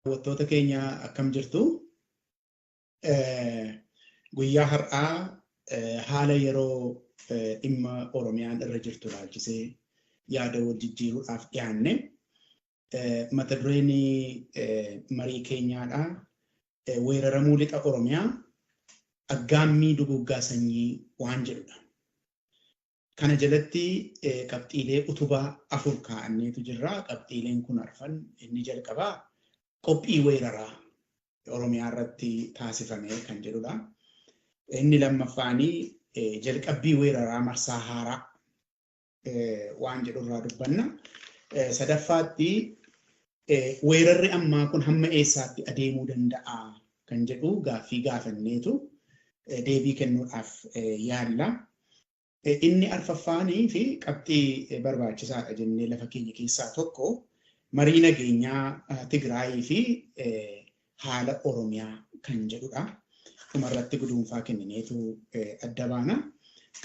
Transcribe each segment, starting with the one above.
Daawwattoota keenya akkam jirtu? Guyyaa har'aa haala yeroo dhimma Oromiyaan irra jirtu ilaalchisee yaada wal jijjiiruudhaaf dhiyaanne. Mata dureen marii keenyaadhaa weeraramuu lixa Oromiyaa aggaammii duguggaa sanyii waan jedhudha. Kana jalatti qabxiilee utubaa 4 kaa'anneetu jirra. Qabxiileen kun arfan inni jalqabaa qophii weeraraa Oromiyaa irratti taasifame kan jedhudha. Inni lammaffaanii jalqabbii weeraraa marsaa haaraa waan jedhurraa dubbanna. Sadaffaatti weerarri ammaa kun hamma eessaatti adeemuu danda'a kan jedhu gaaffii gaafanneetu deebii kennuudhaaf yaalla. Inni arfaffaanii fi qabxii barbaachisaadha jennee lafa keenya keessaa tokko marii nageenyaa Tigraayii fi haala Oromiyaa kan jedhudha. Dhumarratti guduunfaa kennineetu adda baana.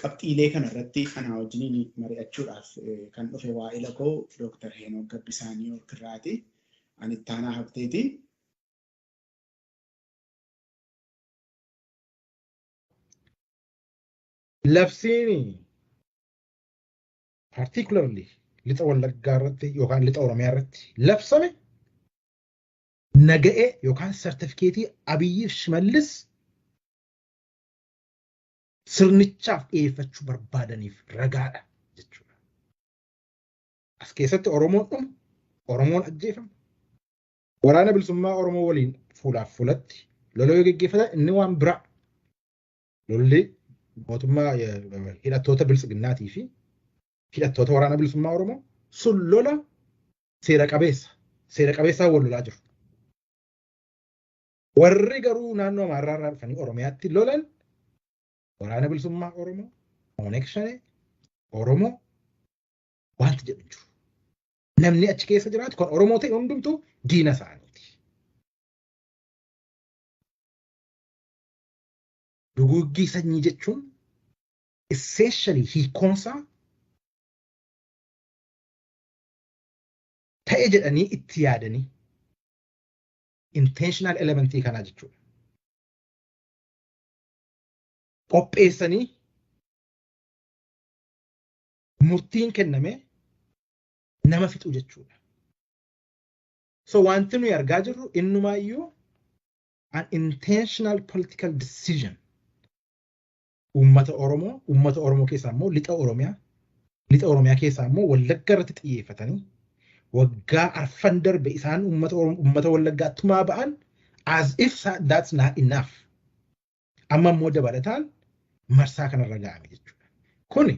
Qabxiilee kanarratti anaa wajjiniin mari'achuudhaaf kan dhufe waa'ila koo Dr. Henook Gabbisaanii Orkirraati. Ani Ittaanaa Habteeti. Labsiin particularly lixa Wallaggaa irratti yookaan lixa Oromiyaa irratti labsame naga'ee yookaan sartifikeetii Abiyyi Shimallis sirnichaaf dhiyeeffachuu barbaadaniif ragaadha jechuudha. As keessatti Oromoon dhumu, Oromoon ajjeefama. Waraana bilisummaa Oromoo waliin fuulaaf fuulatti lola yoo geggeeffatan inni waan biraa. Lolli mootummaa hidhattoota bilisiginnaatii fi hidhattoota waraana bilisummaa Oromoo sun lola seera qabeessaa wal lolaa jiru. Warri garuu naannoo Amaarraa irraa dhufanii Oromiyaatti lolan waraana bilisummaa Oromoo, Oneeg Shanee, Oromoo wanti jedhu jiru. Namni achi keessa jiraatu kan Oromoo ta'e hundumtuu diina isaaniiti. Duguuggii sanyii jechuun essentially hiikoonsaa ta'e jedhanii itti yaadanii intentional elementii kanaa jechuudha. Qopheessanii murtiin kenname nama fixu jechuudha. So wanti nuyi argaa jirru innumaayyuu an intentional political decision uummata Oromoo keessaa immoo lixa Oromiyaa keessaa immoo Wallagga irratti xiyyeeffatanii waggaa arfan darbe isaan uummata Wallaggaa tumaa ba'an as if that's not enough. Amma immoo dabalataan marsaa kanarra ga'ame jechuudha. Kuni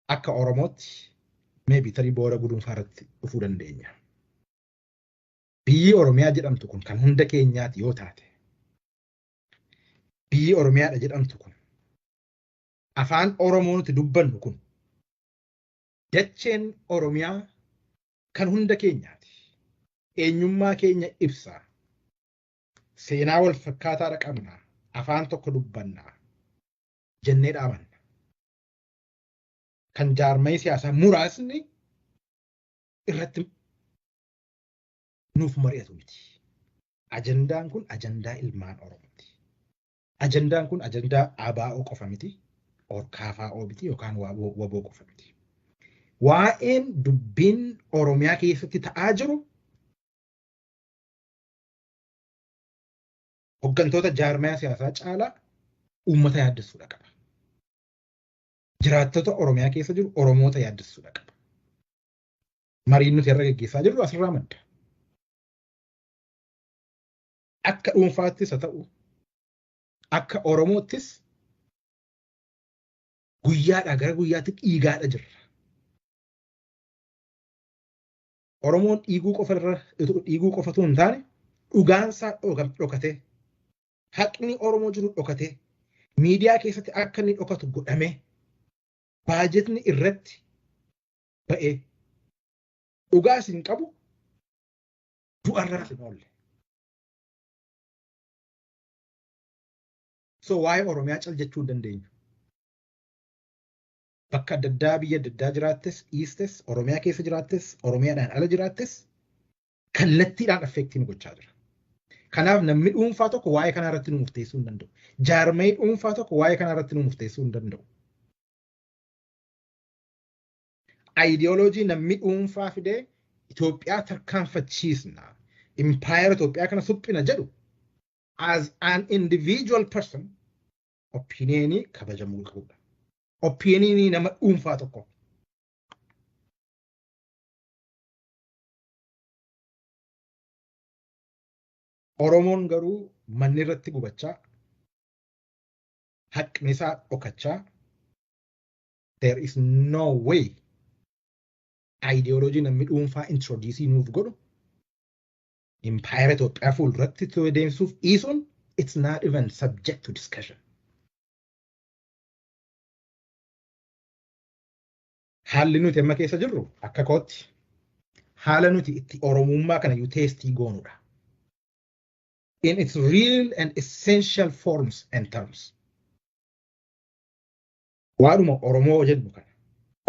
akka Oromootti maybe tarii boora guduunfaa irratti dhufuu dandeenya. Biyyi Oromiyaa jedhamtu kun kan hunda keenyaati yoo taate, biyyi Oromiyaadha jedhamtu kun, afaan Oromoo nuti dubbannu kun, dacheen Oromiyaa kan hunda keenyaati. Eenyummaa keenya ibsaa. Seenaa wal fakkaataadha qabnaa. Afaan tokko dubbannaa. Jennee dhaabanna. Kan jaarmayii siyaasaa muraasni irratti nuuf mari'atu miti. Ajandaan kun ajandaa ilmaan Oromooti. Ajandaan kun ajandaa ABO qofa miti. KFO miti yookaan WBO qofa miti. Waa'een dubbiin Oromiyaa keessatti ta'aa jiru hooggantoota jaarmayaa siyaasaa caalaa uummata yaaddessuudha qaba. Jiraattota Oromiyaa keessa jiru Oromoota yaaddessuudha qaba. Mariin nuti irra gaggeessaa jirru asirraa madda. Akka dhuunfaattis haa ta'u, akka Oromoottis guyyaadhaa gara guyyaatti dhiigaadha jirra. Oromoon dhiiguu qofatu hin taane dhugaansaa dhokatee haqni Oromoo jiru dhokatee miidiyaa keessatti akka inni dhokatu godhamee baajetni irratti ba'ee dhugaas hin qabu du'arraas hin oolle. So waa'ee Oromiyaa cal jechuu hin dandeenyu. bakka adda addaa biyya adda addaa jiraattes, dhiistes, Oromiyaa keessa jiraattes, Oromiyaadhaan ala jiraattes kallattiidhaan affeektii nu gochaa jira. Kanaaf namni dhuunfaa tokko waa'ee kanaa irratti nu murteessuu hin danda'u. Jaarmee dhuunfaa tokko waa'ee kanaa irratti nu murteessuu hin danda'u. Ayidiyooloojii namni dhuunfaa fidee Itoophiyaa tarkaanfachiisna, impaayera Itoophiyaa kana suphina jedhu as an individual person opiniionii kabajamuu qabudha. Opiniionii nama dhuunfaa tokko. Oromoon garuu manni irratti gubachaa, haqni isaa dhokachaa, there is no way ideology namni dhuunfaa introduce nuuf godhu impaayera Itoophiyaa fuulduratti deemsuuf dhiisuun it's not even subject to discussion. Haalli nuti amma keessa jirru akka kootti haala nuti itti Oromummaa kana iyyuu teestii goonudha. In its real and essential forms and terms. Waanuma Oromoo jennu kana,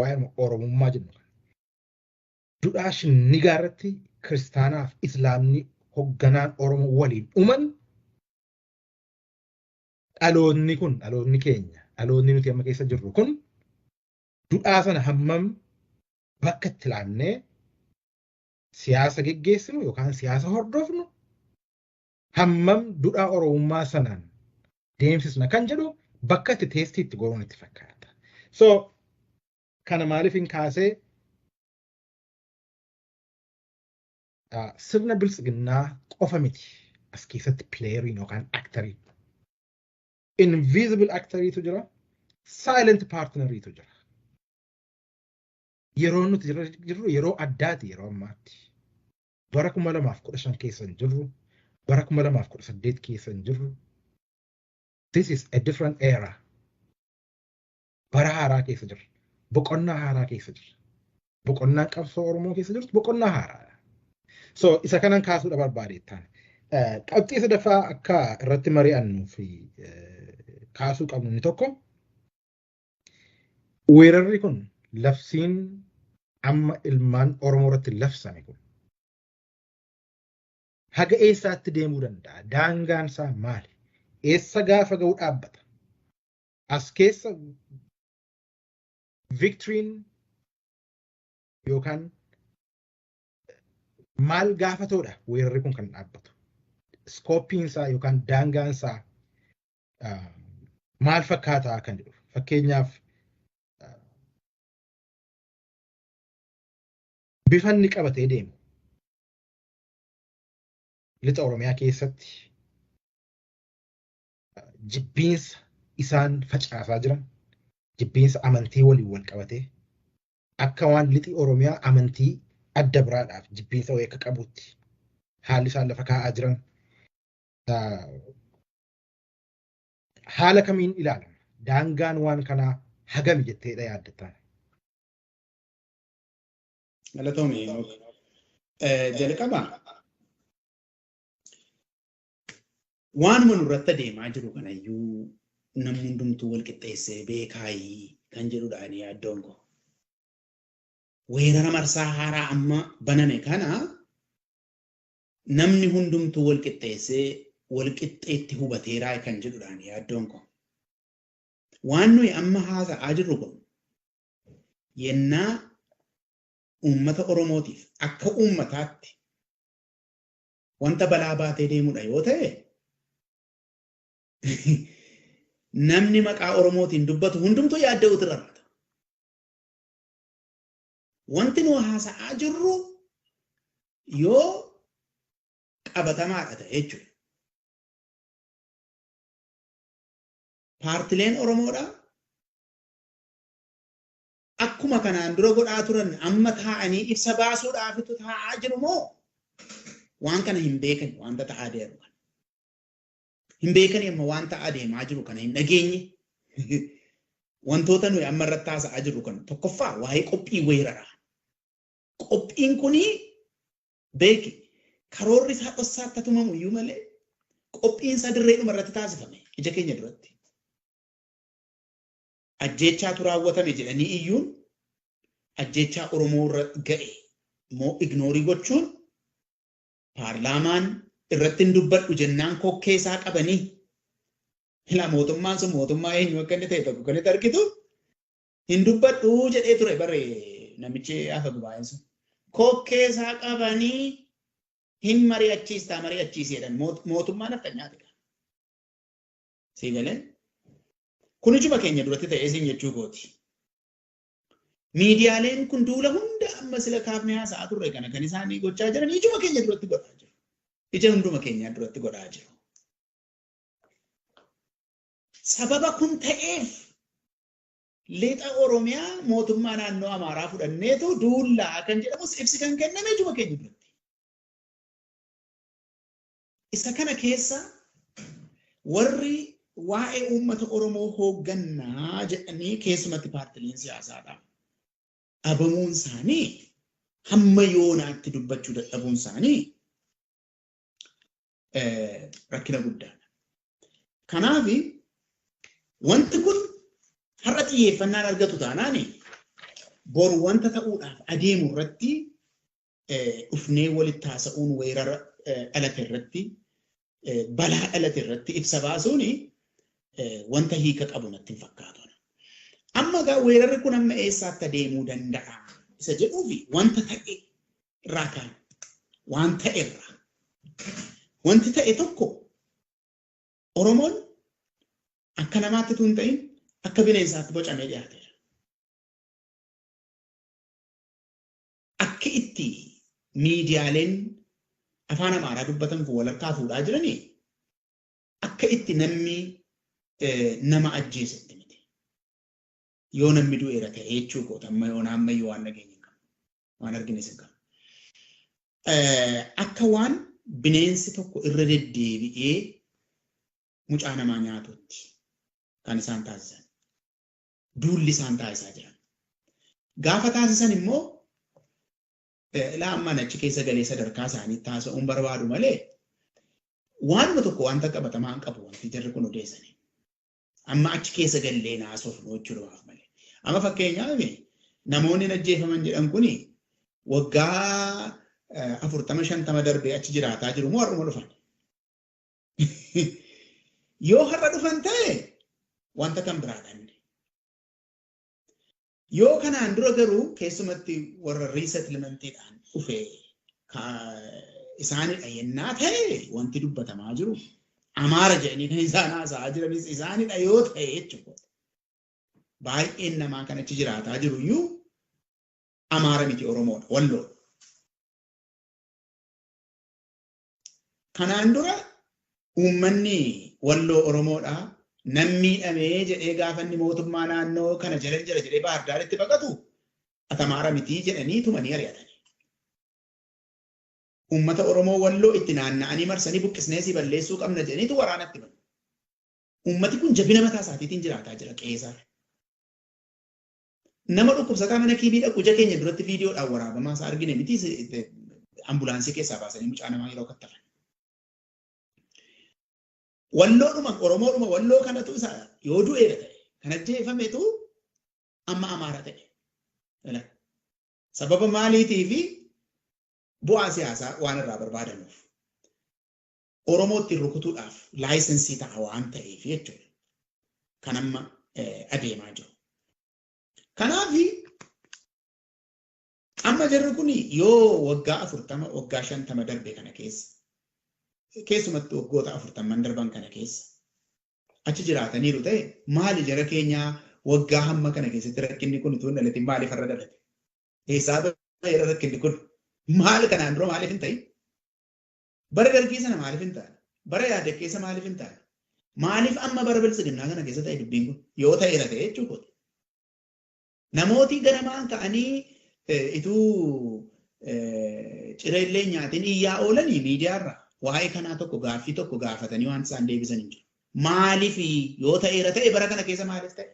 waanuma Oromummaa jennu kana. Duudhaa shinnigaa irratti kiristaanaaf islaamni hoogganaan Oromoo waliin uuman dhaloonni kun, dhaloonni keenya, dhaloonni nuti amma keessa jirru kun duudhaa sana hammam bakka itti laannee siyaasa geggeessinu yookaan siyaasa hordofnu hammam duudhaa Oromummaa sanaan deemsisna kan jedhu bakka itti teestii itti goruun itti fakkaata. So kana maaliif hin kaasee sirna biltsiginnaa qofa miti as keessatti pileeriin yookaan aktariin. Invisible actoriitu jira, silent partneriitu jira. Yeroo nuti jirru yeroo addaati yeroo ammaatti. Bara 2015 keessa hin jirru, bara 2018 keessa hin jirru. This is a different era. Bara haaraa keessa jirra. Boqonnaa haaraa keessa jirra. Boqonnaan qabsoo Oromoo keessa jirtu boqonnaa haaraa. So isa kanan kaasuudha barbaadeettaan. Qabxii sadaffaa akka irratti mari'annuu fi kaasuu qabnu inni tokko weerarri kun labsiin amma ilmaan Oromoo irratti labsame kun haga eessaatti deemuu danda'a? Daangaan isaa maali? Eessa gaafa ga'u dhaabbata? As keessa victoriin yookaan maal gaafatoodha weerarri kun kan dhaabbatu? Skooppiin isaa yookaan daangaan isaa maal fakkaataa kan jedhu. Fakkeenyaaf bifanni qabatee deemu. Lixa Oromiyaa keessatti jibbiinsa isaan facaasaa jiran, jibbiinsa amantii waliin wal qabatee akka waan lixi Oromiyaa amantii adda biraadhaaf jibbiinsa wayii akka qabutti haalli isaan lafa kaa'aa jiran haala kamiin ilaalama? Daangaan waan kanaa hagami jetteedha yaaddattaan? Galatoomii jalqaba waanuma nurratti deemaa jiru kanayyuu namni hundumtuu wal qixxeessee beekaayii kan jedhudha yaaddoon koo. Weerara marsaa haaraa amma baname kana namni hundumtuu wal qixxeessee wal qixxeetti hubateeraa kan jedhudha yaaddoon koo. Waan nuyi amma haasa'aa jirru kun yennaa uummata Oromootiif akka uummataatti wanta balaa baatee deemudha yoo ta'e namni maqaa Oromootiin dubbatu hundumtuu yaadda'uutu irraata. Wanti nu haasa'aa jirru yoo qabatamaadha ta'e jechuudha. Paartileen Oromoodha akkuma kanaan dura godhaa turan amma taa'anii ibsa baasuudhaafitu taa'aa jiru moo waan kana hin beekan wanta ta'aa deemu kana. Hin beekani amma waan ta'aa deemaa jiru kana hin dhageenye. Wantoota nuyi amma irratti haasa'aa jirru kana tokkoffaa waa'ee qophii weeraraa. Qophiin kuni beeki karoorri isaa dhossaatti tumamu iyyuu malee qophiin isaa dirreedhuma irratti taasifame ija keenya duratti. ajjechaatu raawwatame jedhanii iyyuun ajjechaa Oromoo irra ga'e moo ignoorii gochuun paarlaamaan irratti hin dubbadhu jennaan kokkee isaa qabanii ilaa mootummaan sun mootummaa eenyu akka inni ta'e tokko kan itti argitu hin dubbadhu jedhee ture barre namichi afa gubaa'een sun kokkee isaa qabanii hin mari'achiistaa mari'achiiseedhaan mootummaan akkanyaatidha. Siigalee kun ijuma keenya duratti ta'ee isin jechuu kooti. Miidiyaaleen kun duula hunda amma sila kaafnee haasa'aa turre kana kan isaanii gochaa jiran ijuma keenya duratti godhaa jiru. Ija hunduma keenya duratti godhaa jiru. Sababa kun ta'eef lixa Oromiyaa mootummaa naannoo Amaaraa fudhanneetu duullaa kan jedhamus ibsi kan kenname ijuma keenya duratti. Isa kana keessa warri waa'ee uummata Oromoo hooggannaa jedhanii keessumatti paartileen siyaasaadha. Dhabamuun isaanii hamma yoonaatti dubbachuu dadhabuun isaanii rakkina guddaadha. Kanaaf wanti kun har'a xiyyeeffannaan argatu taanaan bor wanta ta'uudhaaf adeemu irratti dhufnee walitti haasa'uun weerara dhalate irratti balaa dhalate irratti ibsa baasuun wanta hiika qabu natti hin fakkaatu. Amma gaa weerarri kun amma eessaatti adeemuu danda'a isa jedhuufi wanta ta'e irraa kaan waan ta'e irraa wanti ta'e tokko Oromoon akka namaatti tun ta'in akka bineensaatti bocamee dhiyaateera. Akka itti miidiyaaleen afaan Amaaraa dubbatan kun walharkaa fuudhaa jiranii akka itti namni nama ajjeesetti miti. Yoo namni du'eera ta'e jechuu koota amma yoo naammayyuu waan nageenya hin qabu waan argines hin qabu. Akka waan bineensi tokko irra deddeebi'ee mucaa namaa nyaatutti kan isaan taasisan. Duulli isaan taasisaa jiran. Gaafa taasisan immoo ilaa ammaan achi keessa galee sadarkaa isaanii taasisuun barbaadu malee waanuma tokko wanta qabatamaa hin qabu wanti jarri kun odeessanii. Amma achi keessa gallee naasofnu jechuudhaaf malee. Amma fakkeenyaaf namoonni ajjeefaman jedhan kuni waggaa 40-50 darbee achi jiraataa jiru moo har'uma dhufan? Yoo har'a dhufan ta'e wanta kan biraadhaan. Yoo kanaan dura garuu keessumatti warra resettlementiidhaan dhufee isaanidha yennaa ta'e wanti dubbatamaa jiru Amaara jedhanii kan isaan haasa'aa jiranis isaanidha yoo ta'e jechuudha. Baay'een namaa kan achi jiraataa jiru iyyuu Amaara miti Oromoodha, Walloodha. Kanaan dura uummanni Walloo Oromoodha. Namni miidhamee jedhee gaafanni mootummaa naannoo kana jala jira jedhee Baahir Daaritti baqatu Amaara miti jedhanii tumanii ari'atanii. Uummata Oromoo Walloo itti naanna'anii marsanii buqqisnee si balleessuu qabna jedhaniitu waraanatti banu. Uummati kun jabina mataa isaatiin jiraataa jira qeesar. Nama dhukkubsataa mana kiibii dhaqu ija keenya duratti viidiyoodhaan waraabamaa isaa argine miti ambulaansii keessaa baasanii mucaa namaa yeroo kattafan. Walloodhuma Oromoodhuma Walloo kanatu isa yoo du'eera ta'e kan ajjeefametu amma Amaara ta'e. Sababa maaliitiifi bu'aa siyaasaa waan irraa barbaadanuuf Oromootti rukutuudhaaf laayisensii ta'a waan ta'eef jechuudha. Kan amma adeemaa jiru. Kanaaf amma jarri kun yoo waggaa 40 waggaa 50 darbee kana keessa keessumatti waggoota 40 darban kana keessa achi jiraataniiru ta'e maali jara keenyaa waggaa hamma kana keessatti rakkinni kun utuu hin dhalatin maaliif irra dhalate? Eessaa ba'eera rakkinni kun maal kanaan dura maaliif hin ta'in? Bara dargii sana maaliif hin ta'an? Bara yaada keessa maaliif hin ta'an? Maaliif amma bara bilisiginnaa kana keessa ta'e dubbiin kun yoo ta'eera ta'e jechuudha. Namooti ganamaan ka'anii ituu cireellee nyaatiin iyyaa oolanii miidiyaarra waa'ee kanaa tokko gaaffii tokko gaafatanii waan isaan deebisan hin jiru. Maaliif yoo ta'eera ta'e bara kana keessa maaliif ta'e?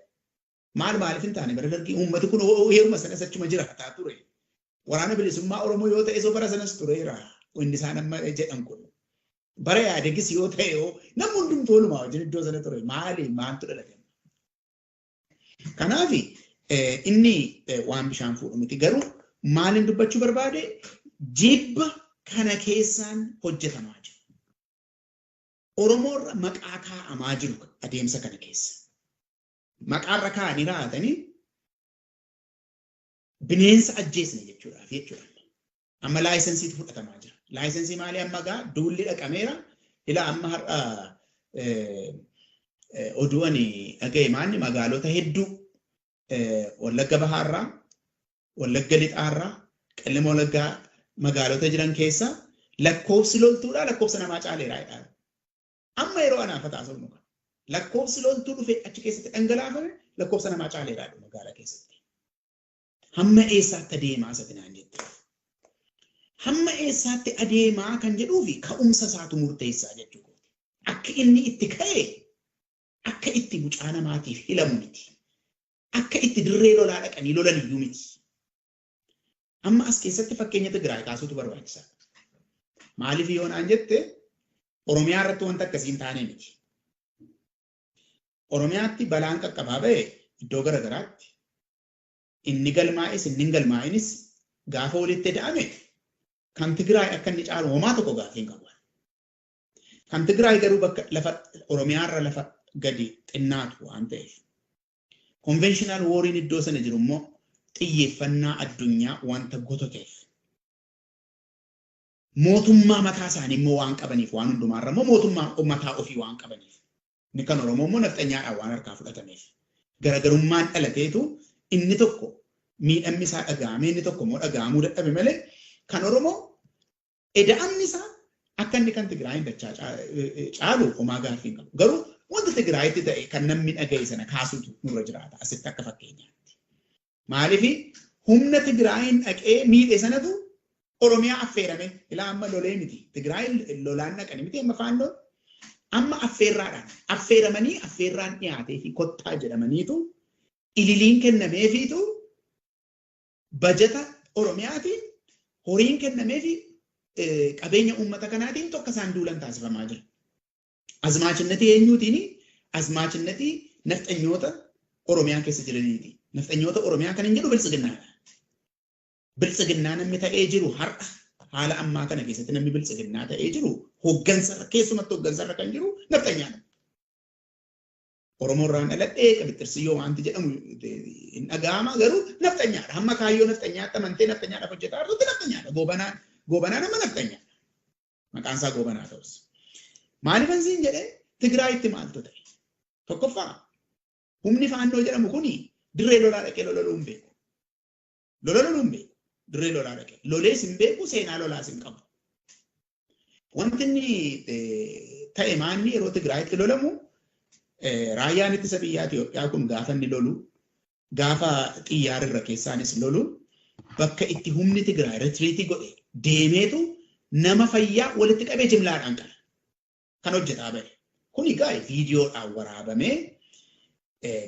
Maaliif hin taane bara dargii uummati kun heeruma sanas achuma jiraataa ture. Waraana bilisummaa Oromoo yoo ta'e bara sanas tureera. Wanni isaan amma jedhan kun. Bara yaadegis yoo ta'e namni hundumtuu walumaa wajjin iddoo sana ture. Maaltu dhalate? Kanaafi inni waan bishaan fuudhu miti garuu maalin dubbachuu barbaade jibba kana keessaan hojjetamaa jiru. Oromoorra maqaa kaa'amaa jiru adeemsa kana keessa. Maqaarra kaa'anii raatanii bineensa ajjeesne jechuudhaaf jechuudha. Amma laayisensiitu fudhatamaa jira. Laayisensii maalii amma gaa duulli dhaqameera. Ilaa amma har'a oduun dhaga'e maanni magaalota hedduu Wallagga Bahaarraa, Wallagga Lixaarraa, Qellem Wallaggaa magaalota jiran keessa lakkoofsi loltuudhaa lakkoofsa namaa caaleeraa jedhaa. Amma yeroo anaaf taasifnu kan lakkoofsi loltuu dhufee achi keessatti dhangalaafame lakkoofsa namaa caaleeraa magaalaa keessatti. Hamma eessaatti adeemaa isaati naan jette. Hamma eessaatti adeemaa kan jedhuufi ka'umsa isaatu murteessaa jechuudha. Akka inni itti ka'e akka itti mucaa namaatiif hilamu miti. Akka itti dirree lolaa dhaqanii lolan iyyuu miti. Amma as keessatti fakkeenya Tigraay kaasuutu barbaachisaa. Maaliif yoo naan jette Oromiyaa irratti wanta akkasii hin taane miti. Oromiyaatti balaan qaqqabaa ba'e iddoo garagaraatti inni galmaa'es inni hin galmaa'inis gaafa walitti hidhame kan Tigraay akka inni caalu homaa tokko gaafa hin qabu. Kan Tigraay garuu bakka lafa Oromiyaarra lafa gadi xinnaatu waan ta'eef. Conventional warriin iddoo sana jiru immoo xiyyeeffannaa addunyaa wanta gototeef. Mootummaa mataa isaanii immoo waan qabaniif waan hundumaarra immoo mootummaa mataa ofii waan qabaniif. Inni kan Oromoo immoo nafxanyaadhaan waan harkaa fudhatameef. Garagarummaan dhalateetu inni tokko miidhamni isaa dhaga'ame inni tokko immoo dhaga'amuu dadhabe malee kan Oromoo eda'amni isaa akka inni kan Tigraayin dachaa caalu homaa gaaffii hin qabu. Garuu wanta Tigraayitti ta'e kan namni dhaga'e sana kaasuutu nurra jiraata asitti akka fakkeenyaatti. Maaliif humna Tigraayin dhaqee miidhe sanatu Oromiyaa affeerame ilaa amma lolee miti. Tigraayin lolaan dhaqanii miti amma faannoo amma affeerraadhaan affeeramanii affeerraan dhiyaatee fi kottaa jedhamaniitu ililiin kennameefiitu bajeta Oromiyaatiin horiin kennameefi qabeenya uummata kanaatiin tokko isaan duulan taasifamaa jira. Azmaachinnatii eenyuutiini? Azmaachinnatii nafxanyoota Oromiyaa keessa jiraniiti. Nafxanyoota Oromiyaa kan hin jedhu biltsiginnaadha. Biltsiginnaa namni ta'ee jiru har'a haala ammaa kana keessatti namni biltsiginnaa ta'ee jiru hooggansarra keessumatti hooggansarra kan jiru nafxanyaadha. Oromoo irraan dhaladhee qabixxirsiyyoo wanti jedhamu hin dhaga'ama garuu nafxanyaadha. Hamma kaayyoo nafxanyaatti amantee nafxanyaadhaaf hojjetaa jirtutti nafxanyaadha. Goobanaa nama nafxanyaadha. Maqaan isaa goobanaa ta'us. Maaliifan siin jedhee Tigraayitti maaltu ta'e? Tokkoffaa humni faannoo jedhamu kuni dirree lolaa dhaqee loluu hin beeku. Loluu hin beeku. Dirree lolaa dhaqee. Lolees hin beeku seenaa lolaas hin qabu. Wanti inni ta'e maanni yeroo Tigraayitti lolamu raayyaan ittisa biyyaa Itoophiyaa kun gaafa inni lolu gaafa xiyyaararra keessaanis lolu bakka itti humni Tigraay retiriitii godhe deemeetu nama fayyaa walitti qabee jimlaadhaan qala. Kan hojjetaa ba'e. Kun egaa viidiyoodhaan waraabamee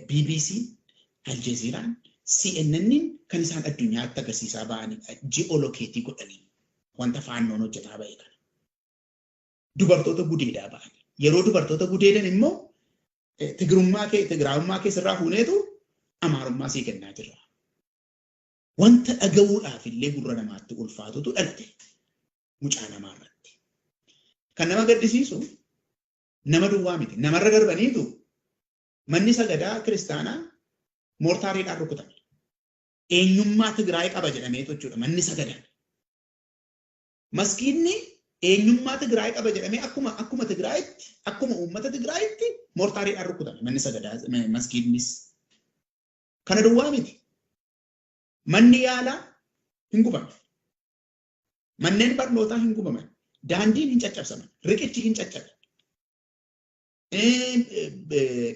BBC, Aljeeziraan, CNN kan isaan addunyaatti agarsiisaa ba'anidha. Ji'oolokeetii godhanii wanta faannoon hojjetaa ba'e kana. Dubartoota gudeedaa ba'anii. Yeroo dubartoota gudeedan immoo Tigraayummaa keessarraa fuuneetu Amaarummaa sii kennaa jirra. Wanta dhaga'uudhaaf illee gurra namaatti ulfaatutu dhalate mucaa namaarratti. Kan nama gaddisiisu nama duwwaa miti. Namarra darbaniitu manni sagadaa kiristaanaa moortaariidhaan rukutame. Eenyummaa Tigraay qaba jedhameetu jechuudha manni sagadaa. Maskiinni eenyummaa Tigraay qaba jedhamee akkuma Tigraayitti akkuma uummata Tigraayitti moortaariidhaan rukutame manni sagadaa maskiinnis. Kana duwwaa miti. Manni yaalaa hin gubaman. Manneen barnootaa hin gubaman. Daandiin hin caccabsaman. Riqichi hin caccabe.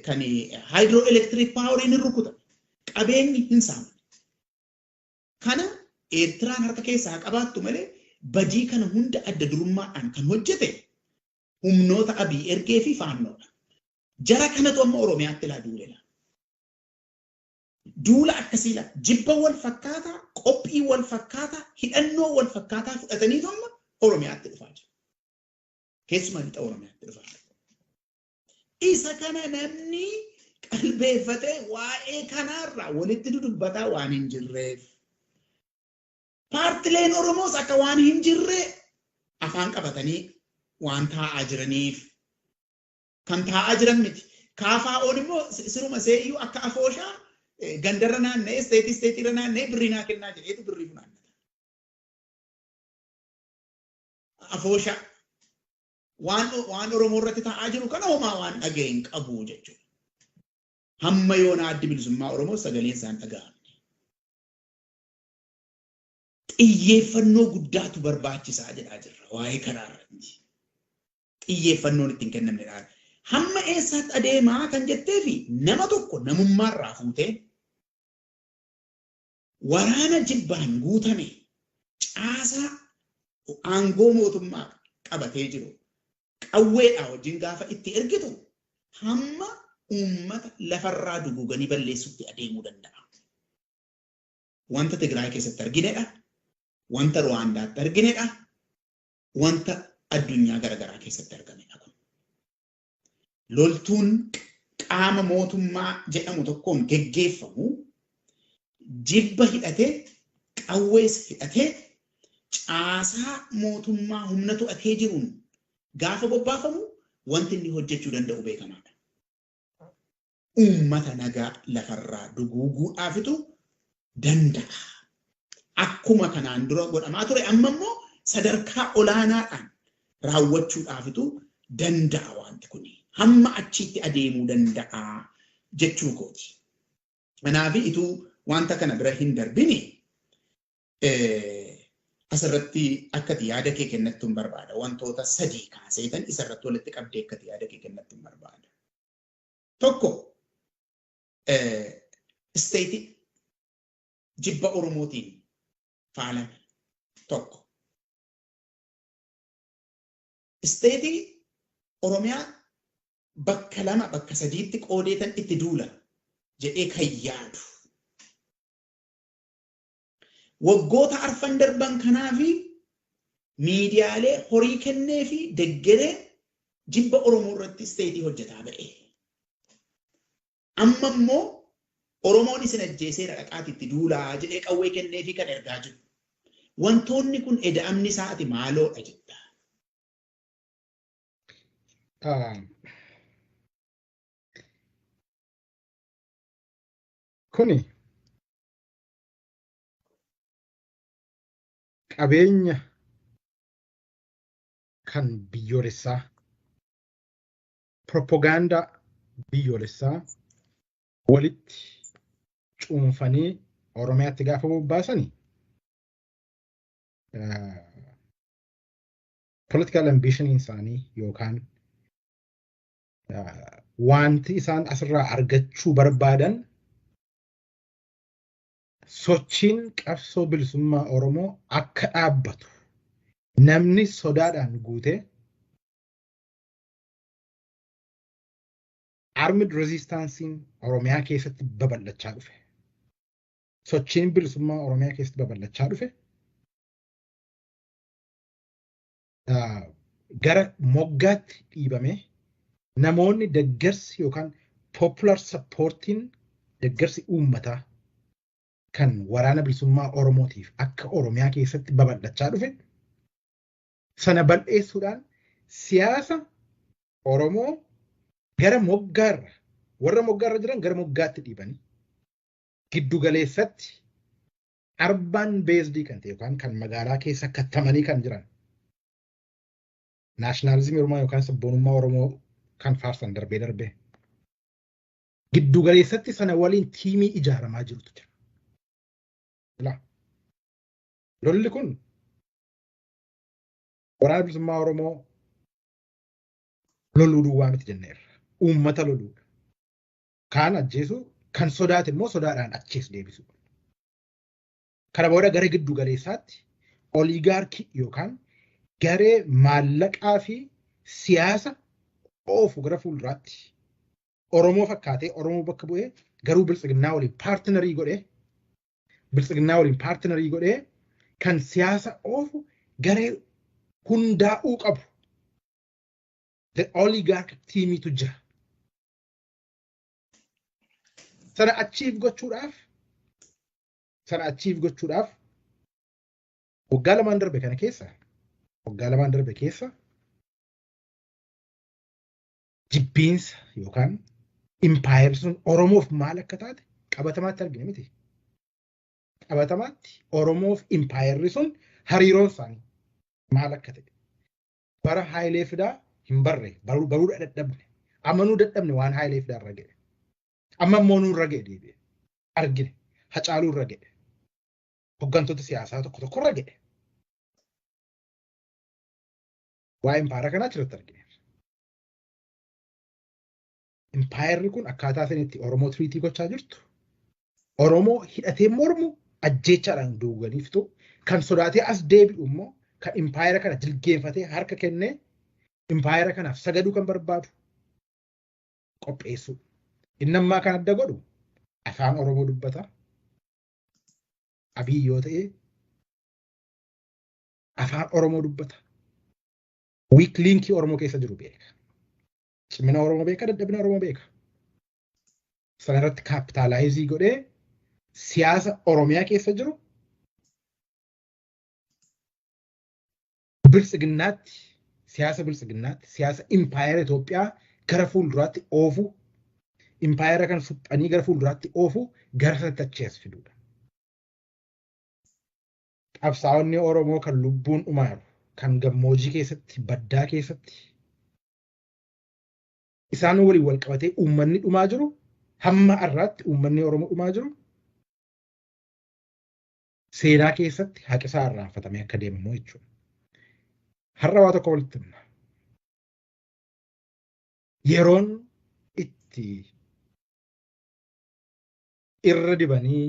Kan hydroelectric poweriin hin rukutame. Qabeenyi hin saamame. Kana Eertiraan harka keessaa qabaattu malee badii kana hunda adda durummaadhaan kan hojjete humnoota Abiy ergee fi faannoodha. Jara kanatu amma Oromiyaatti laa duulela. Duula akkasiila jibba wal fakkaataa, qophii wal fakkaataa, hidhannoo wal fakkaataa fudhatanii amma Oromiyaatti dhufaa jiru. Keessumaa lixa Oromiyaatti dhufaa jiru. Isa kana namni qalbeeffatee waa'ee kanaarraa walitti dudubbataa waan hin jirreef. Paartileen Oromoos akka waan hin jirre afaan qabatanii waan taa'aa jiraniif kan taa'aa jiran miti. KFO'n immoo siruma seeyyuu akka afooshaa gandarra naanna'ee isteetiirra naanna'ee birrii naa kennaa jedheetu birrii funaannata. Afooshaa waan Oromoo irratti taa'aa jiru kana homaa waan dhaga'e hin qabu jechuudha. Hamma yoona addi bilisummaa Oromoo sagaleen isaan dhaga'amne. Xiyyeeffannoo guddaatu barbaachisaa jedhaa jirra waa'ee karaa irratti. Xiyyeeffannoon ittiin kennamnedha. Hamma eessaatti adeemaa kan jettee fi nama tokko namummaarraa fuutee waraana jibbaan guutame caasaa aangoo mootummaa qabatee jiru qawweedhaa wajjin gaafa itti ergitu hamma uummata lafarraa duguganii balleessutti adeemuu danda'a. Wanta Tigraay keessatti arginedha. Wanta Ruwaandaatti arginedha. Wanta addunyaa garaagaraa keessatti argamedha. Loltuun qaama mootummaa jedhamu tokkoon geggeeffamu jibba hidhatee qawwees hidhatee caasaa mootummaa humna to'atee jiruun gaafa bobbaafamu wanti inni hojjechuu danda'u beekamaadha. Uummata nagaa lafarraa duguuguudhaafitu danda'a. Akkuma kanaan dura godhamaa ture amma immoo sadarkaa olaanaadhaan raawwachuudhaafitu danda'a wanti kuni. Hamma achitti adeemuu danda'a jechuu kooti. Kanaaf ituu wanta kana bira hin darbine asirratti akkati yaada kee kennattuun barbaada. Wantoota sadii kaaseetan isarratti walitti qabdee akkati yaada kee kennattuun barbaada. Tokko isteetii jibba Oromootiin faalame tokko. Isteetii Oromiyaa bakka lama bakka sadiitti qoodeetan itti duula jedhee kan yaadu. Waggoota arfan darban kanaa fi miidiyaalee horii kennee fi deggeree jibba Oromoo irratti isteetii hojjetaa ba'e. Amma immoo Oromoon isin ajjeeseera dhaqaati itti duulaa jedhee qawwee kennee fi kan ergaa jiru. Wantoonni kun eda'amni isaati maaloodha jedha. Kuni qabeenya kan biyyoolessaa, propagaandaa biyyoolessaa walitti cuunfanii Oromiyaatti gaafa bobbaasanii political ambition isaanii yookaan wanti isaan asirraa argachuu barbaadan sochiin qabsoo bilisummaa Oromoo akka dhaabbatu namni sodaadhaan guutee armed resistansiin Oromiyaa keessatti babal'achaa dhufe. Sochiin bilisummaa Oromiyaa keessatti babal'achaa dhufe. Gara moggaatti dhiibame namoonni deeggarsi yookaan popular supportiin deeggarsi uummataa kan waraana bilisummaa Oromootiif akka Oromiyaa keessatti babal'achaa dhufe sana bal'eessuudhaan siyaasa Oromoo gara moggaarra warra moggaarra jiran gara moggaatti dhiibanii giddu galeessatti arbaan beesdii kan ta'e yookaan kan magaalaa keessa kattamanii kan jiran naashinaalizimii Oromoo yookaan sabboonummaa Oromoo kan faarsan darbee giddu galeessatti sana waliin tiimii ijaaramaa jirutu jira. Lolli kun waraana bilisummaa Oromoo loluu duwwaa miti jenneerra. Uummata loluudha. Kaan ajjeesu, kan sodaate immoo sodaadhaan achees deebisu. Kana booda gara giddu galeessaatti oliigaarkii yookaan garee maallaqaa fi siyaasa oofu gara fuulduraatti Oromoo fakkaatee Oromoo bakka bu'ee garuu biltsiginnaa waliin paartinarii godhee kan siyaasa oofu garee hundaa'uu qabu. The oligarch tiimiitu jira. Sana achieve gochuudhaaf waggaa lamaan darbe keessa jibbiinsa yookaan impaayerri sun Oromoof maal akka taate qabatamaatti argine miti. Qabatamaatti Oromoof impaayerri sun hariiroon isaanii maal akka ta'e. Bara Haayilee Fidaa hin barre baruu dadhabne amanuu dadhabne waan Haayilee Fidaa irra ga'e. Amma immoo nurra ga'e deebi'e. Argine Hacaaluu irra ga'e. Hoggantoota siyaasaa tokko irra ga'e. Waa impaayera kanaa achirratti argine. Impaayerri kun akkaataa isinitti Oromoo tiriitii gochaa jirtu. Oromoo hidhatee mormu ajjeechaadhaan duuganiiftu kan sodaatee as deebi'u immoo kan impaayera kana jilgeenfatee harka kennee impaayera kanaaf sagaduu kan barbaadu qopheessu. Inni ammaa kan adda godhu afaan Oromoo dubbata. Abiy yoo ta'e afaan Oromoo dubbata. Weak linkii Oromoo keessa jiru beeka. Cimina Oromoo beeka, dadhabina Oromoo beeka. Sana irratti kaapitaalaayizii godhee siyaasa Oromiyaa keessa jiru siyaasa impaayera Itoophiyaa gara fuulduraatti oofu, impaayera kan suphanii gara fuulduraatti oofu gara sanatti achees fiduudha. Qabsaa'onni Oromoo kan lubbuun dhumaaru, kan gammoojii keessatti, baddaa keessatti isaan waliin wal qabatee uummanni dhumaa jiru, hamma har'aatti uummanni Oromoo dhumaa jiru seenaa keessatti haqisaa irraanfatamee akka deemamu jechuudha. Har'a waa tokko walitti himna. Yeroon itti irra dibanii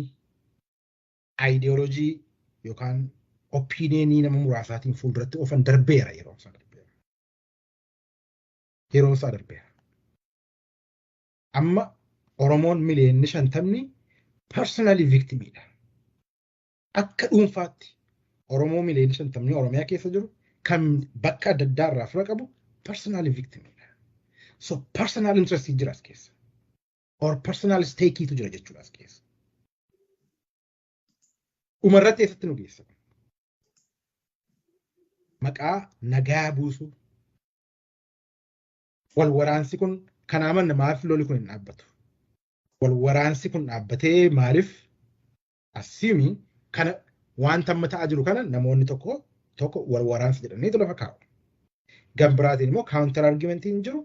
aayidiyooloojii yookaan opiiniyinii nama muraasaatiin fuulduratti oofan darbeera yeroon isaa darbeera. Amma Oromoon miliyoonni 50 personally victimiidha. Akka dhuunfaatti Oromoo miliyoonni 50 Oromiyaa keessa jiru kan bakka adda addaa irraa fira qabu personally victimiidha. So personal interest jira as keessa. Or personal stake jira jechuudha as keessa. Umarratti eessatti nu geessa. Maqaa nagaa buusu. Wal waraansi kun kanaaman namaaf loli kun hin dhaabbatu. Wal waraansi kun dhaabbatee maaliif assume kana wanta amma ta'aa jiru kana namoonni tokko wal waraansi jedhanii lafa kaa'u. Gambiraatiin immoo counter argumentiin jiru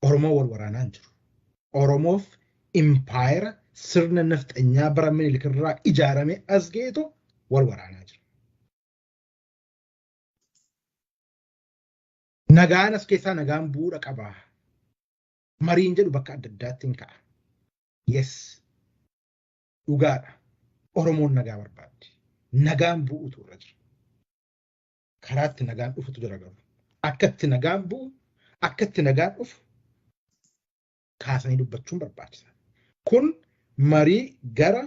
Oromoo wal waraanaa hin jiru. Oromoof impaayera sirna nafxanyaa bara Minilik irraa ijaaramee as ga'eetu wal waraanaa jira. Nagaan as keessaa nagaan bu'uudha qabaa. Mariin jedhu bakka adda addaatti hin ka'a. Yes. Dhugaadha. Oromoon nagaa barbaaddi. Nagaan bu'uutu irra jira. Karaatti nagaan dhufutu jira garuu. Akkatti nagaan bu'u, akkatti nagaan dhufu kaasanii dubbachuun barbaachisa. Kun marii gara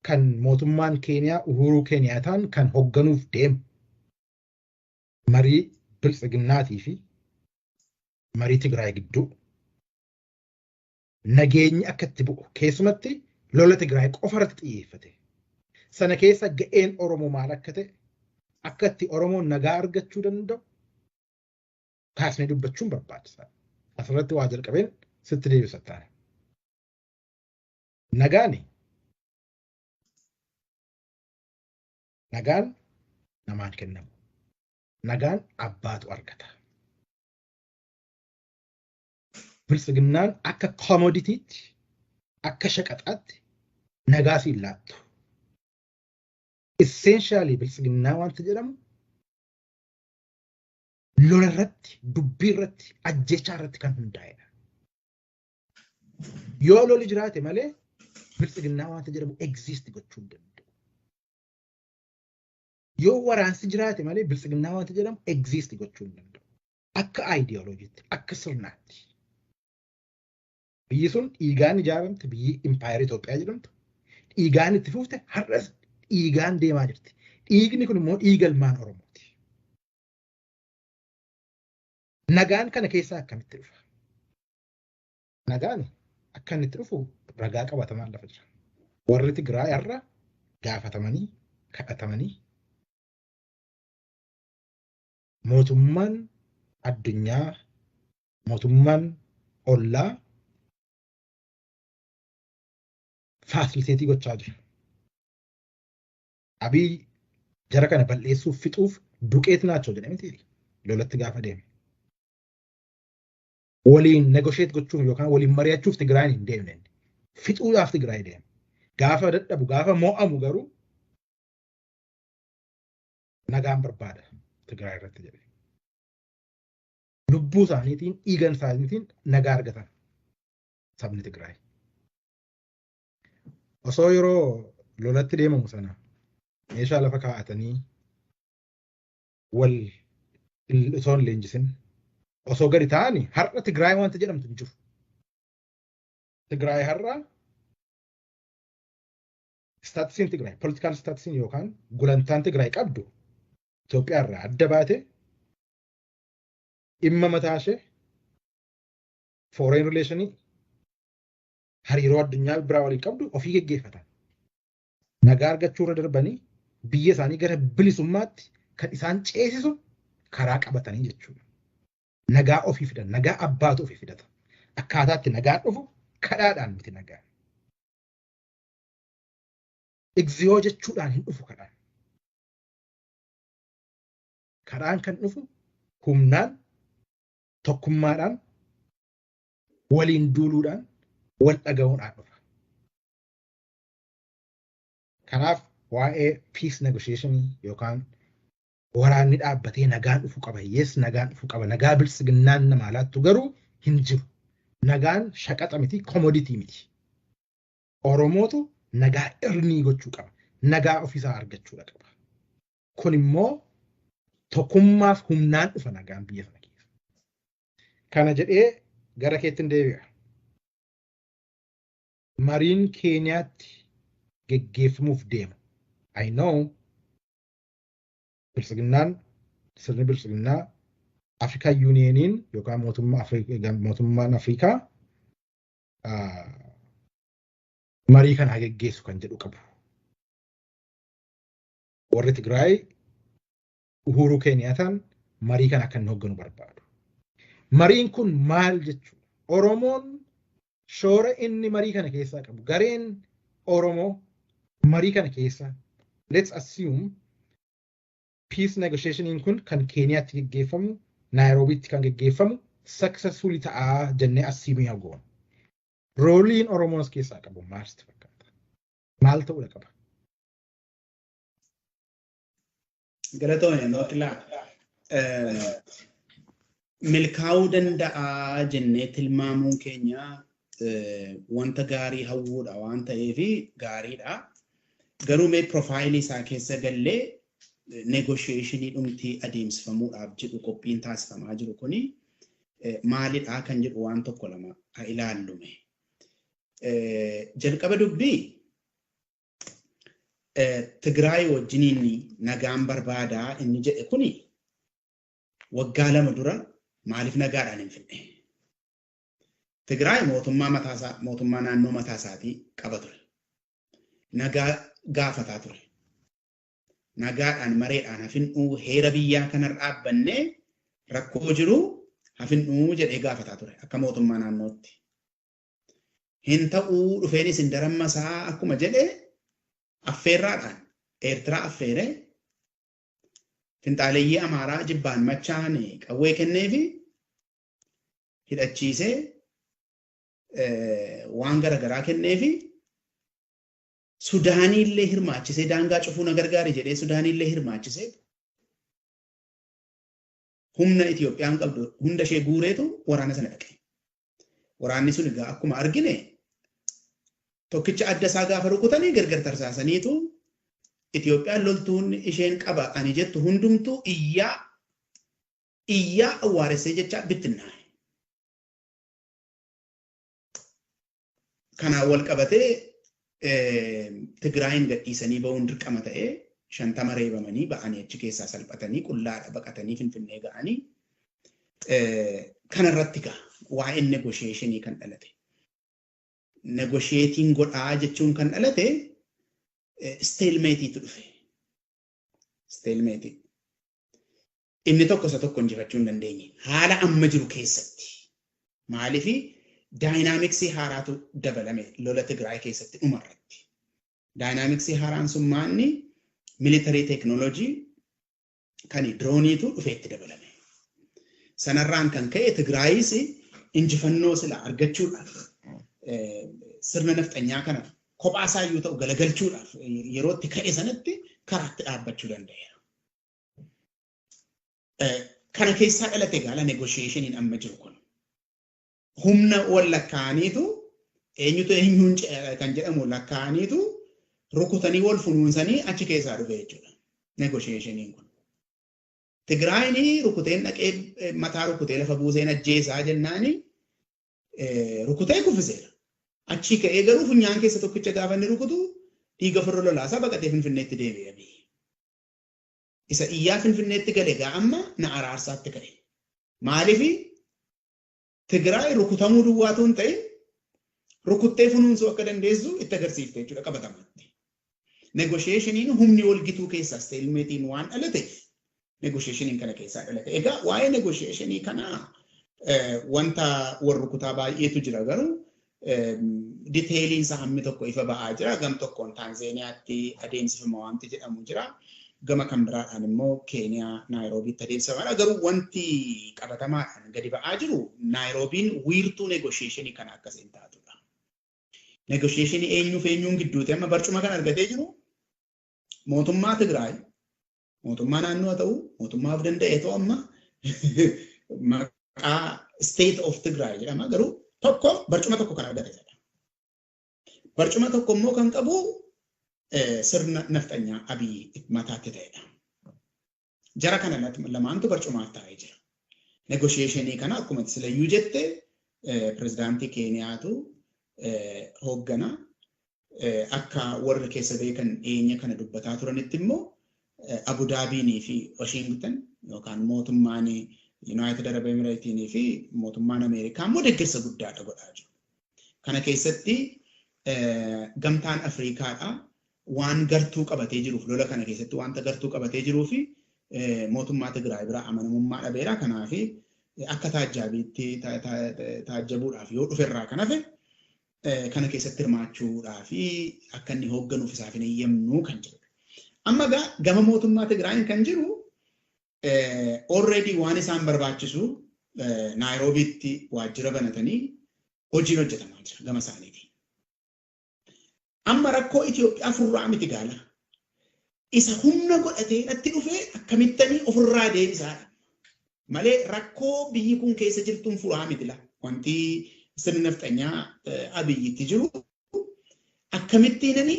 kan mootummaan Keeniyaa Uhuruu Keeniyaataan kan hoogganuuf deemu. Marii biltsiginnaatii fi marii Tigraay gidduu nageenyi akka itti bu'u keessumatti lola Tigraay qofa irratti xiyyeeffate. Sana keessa ga'een Oromoo maal akka ta'e akka itti Oromoon nagaa argachuu danda'u kaasnee dubbachuun barbaachisaadha. Asirratti waa jalqabeen sitti deebisattaan. Nagaan namaan kennamu. Nagaan abbaatu argata. Biltsiginnaan akka commoditiitti, akka shaqaxaatti nagaa siin laattu. Essentially biltsiginnaa wanta jedhamu lola irratti, dubbii irratti, ajjechaa irratti kan hundaa'edha. Yoo loli jiraate malee biltsiginnaa wanta jedhamu exist gochuu hin danda'u. Yoo waraansi jiraate malee biltsiginnaa wanta jedhamu exist gochuu hin danda'u. Akka ideoloojiitti, akka sirnaatti. Biyyi sun dhiigaan ijaaramte, biyyi impaayera Itoophiyaa jedhamtu, dhiigaan itti fufte har'as dhiigaan deemaa jirti. Dhiigni kun immoo dhiiga ilmaan Oromooti. Nagaan kana keessaa akkamitti dhufa? Nagaan akka inni itti dhufu ragaa qabatamaan lafa jira. Warri Tigraay irra gaafatamanii kadhatamanii mootummaan addunyaa mootummaan ollaa faasiliteetii gochaa jiru. Abiy jara kana balleessuuf fixuuf duqeet naachoo jedhamti lolatti gaafa deeme. Waliin negosheet gochuuf yookaan waliin mari'achuuf Tigraay hin deemne. Fixuudhaaf Tigraay deeme. Gaafa dadhabu gaafa mo'amu garuu nagaan barbaada Tigraay irratti jedhe. Lubbuu isaaniitiin dhiigan isaaniitiin nagaa argatan sabni Tigraay. Osoo yeroo lolatti deemamu sana meeshaa lafa kaa'atanii wal osoo hin leenjisin osoo gadi ta'anii har'a Tigraay wanta jedhamtu hin jiru. Tigraay har'a staatusiin Tigraay politikaal staatusiin yookaan gulantaan Tigraay qabdu Itoophiyaa irraa adda baate dhimma mataa ishee foreign relationii hariiroo addunyaa biraa waliin qabdu ofii geggeeffatan. Nagaa argachuu irra darbanii biyya isaanii gara bilisummaatti kan isaan ceesisu karaa qabatanii jechuudha. Nagaa ofii fidan, nagaa abbaatu ofii fidata. Akkaataatti nagaan dhufu kadhaadhaan miti nagaan. Egziyoo jechuudhaan hin dhufu kadhaan. Kadhaan kan dhufu humnaan, tokkummaadhaan, waliin duuluudhaan, wal dhaga'uudhaan dhufa. Kanaaf waa'ee peace negotiation yookaan waraanni dhaabbatee nagaan dhufu qaba. Yes, nagaan dhufu qaba. Nagaa bilisiginnaan nama alaattu garuu hin jiru. Nagaan shaqaxa miti, commodity miti. Oromootu nagaa irnii gochuu qaba. Nagaa ofiisaa argachuudha qaba. Kun immoo tokkummaaf humnaan dhufa nagaan biyya sana keessa. Kana jedhee gara keetti deebi'a. Mariin Keeniyaatti geggeeffamuuf deema. I know sirni bilisiginnaa Afrikaa Yuuniyeeniin yookaan mootummaan Afrikaa marii kana geggeessu kan jedhu qabu. Warri Tigraay Uhuru Keeniyaataan marii kana akka inni hoogganu barbaadu. Mariin kun maal jechuudha? Oromoon shoora inni marii kana keessaa qabu. Gareen Oromoo marii kana keessa let's assume peace negotiation kun kan Keeniyaatti geggeeffamu, Naayiroobiitti kan geggeeffamu successfully ta'aa jennee assume haa goonu. Rooliin Oromoos keessaa qabu maaltu fakkaata? Maal ta'uu qaba? Galatoomee Nootilaa. Milkaa'uu danda'a jennee tilmaamuun keenya wanta gaarii hawwuudha waan ta'eef gaariidha. Garuu mee profaayilii isaa keessa gallee negotiationii dhumtii adeemsifamuudhaaf jedhu qophiin taasifamaa jiru kuni maalidha kan jedhu waan tokko lama haa ilaallume. Jalqaba dubbii Tigraay wajjiniin nagaan barbaadaa inni jedhe kuni waggaa 2 dura maaliif nagaadhaan hin finne? Tigraay mootummaa naannoo mataa isaatii qaba ture. Nagaa gaafataa ture. Nagaadhaan mareedhaan hafinnuu heera biyyaa kanarra dhaabbannee rakkoo jiru hafinnuu jedhee gaafataa ture akka mootummaa naannootti. Hin ta'uu dhufeenis hin darammasaa akkuma jedhee affeerraadhaan Eertiraa affeeree finxaaleeyyii Amaaraa jibbaan machaan qawwee kenneefi hidhachiisee waan garaagaraa kenneefi Sudaaniillee hirmaachisee daangaa cufuu na gargaari jedhee Sudaaniillee hirmaachisee humna Itiyoophiyaan qabdu hunda ishee guureetu waraana sana dhaqe. Waraanni sun egaa akkuma argine tokkicha adda isaa gaafa rukutanii gargar tarsaasaniitu Itiyoophiyaan loltuun isheen qaba ani jettu hundumtuu iyyaa awwaaressee jecha bittinnaa'e. Kanaan wal qabatee Tigraayin gadhiisanii ba'uun dirqama ta'ee 50 reebamanii ba'anii achi keessaa salphatanii qullaadha baqatanii Finfinnee ga'anii kanarratti waa'een negotiationii kan dhalate. negotiating godhaa jechuun kan dhalate stalemate dhufe. Stalemate. Inni tokko isa tokko injifachuu hin dandeenye. Haala amma jiru keessatti. Maaliifi daayinaamiksii haaraatu dabalame lola Tigraay keessatti dhumarratti. Daayinaamiksii haaraan sun maanni military technology kan drooniitu dhufeetti dabalame. Sanarraan kan ka'e Tigraayis injifannoo sila argachuudhaaf sirna nafxanyaa kana kophaa isaa yoo ta'u galagalchuudhaaf yeroo itti ka'e sanatti karaatti dhaabbachuu danda'eera. Kana keessaa dhalate gaala negotiationiin amma jiru kun. Humna wal lakkaa'aniitu eenyutu eenyuun kan jedhamu lakkaa'aniitu rukutanii wal funuunsanii achi keessaa dhufe jechuudha. Negotiationiin kun. Tigraayini rukuteen dhaqee mataa rukutee lafa buuseen ajjeesaa jennaani rukutee kuffiseera. Achi ka'ee garuu funyaan keessa tokkicha gaafa inni rukutu dhiiga firra lolaasaa baqatee Finfinneetti deebi'e. Isa iyyaa Finfinneetti gale gaa amma na araarsaatti ka'e. Maaliifi Tigraay rukutamuu duwwaatu hin ta'in rukuttee funuunsuu akka dandeessu itti agarsiifte jechuudha qabatamaatti. Negotiationiin humni wal gituu keessaa stalemate waan dhalateef negotiationiin kana keessaa dhalate. Egaa waa'ee negotiationii kanaa wanta wal rukutaa baay'eetu jira garuu diteeliin isaa hammi tokko ifa ba'aa jira. Gam tokkoon Taanzeeniyaatti adeemsifama wanti jedhamu jira. Gama kan biraadhaan immoo Keeniyaa Naayiroobiitti adeemsifama. Garuu wanti qabatamaadhaan gadi ba'aa jiru Naayiroobiin wiirtuu negotiationii kana akkasiin taatudha. Negotiationii eenyuuf eenyuun gidduuti amma barcuma kan argatee jiru mootummaa Tigraay mootummaa naannoo haa ta'u mootummaa of danda'ee ta'u amma maqaa state of Tigraay jedhama garuu tokko barcuma tokko kan argate jedha. Barcuma tokko immoo kan qabu sirna nafxanyaa Abiy mataatti ta'edha. Jara kana lamaantu barcumaaf taa'ee jira. Negotiationii kana akkuma silayyuu jette pirezidaantii Keeniyaatu hooggana akka warri keessa beekan dhiyeenya kana dubbataa turanitti immoo Abu Dhaabiinii fi Washington yookaan mootummaan United Arab Emirates fi mootummaan Ameerikaa immoo deeggarsa guddaadha godhaa jiru. Kana keessatti gamtaan Afriikaadhaa waan gartuu qabatee jiruuf lola kana keessatti wanta gartuu qabatee jiruu fi mootummaa Tigraay biraa amanamummaa dhabeera. Kanaaf akka taajjabiitti taajjabuudhaaf yoo dhuferraa kan hafe kana keessatti hirmaachuudhaaf akka inni hoogganuuf isaaf hin eeyyamnu kan jedhu. Amma gama mootummaa Tigraayin kan jiru already waan isaan barbaachisu Naayiroobiitti waajjira banatanii hojiin hojjetamaa jira gama isaaniitiin. Amma rakkoo Itoophiyaa furraa miti gaala. Isa humna godhatee natti dhufee akkamittanii ofirraa deebisaadha. Malee rakkoo biyyi kun keessa jirtuun furaa miti la. Wanti sirni nafxanyaa Abiyyitti jiru akkamittiinani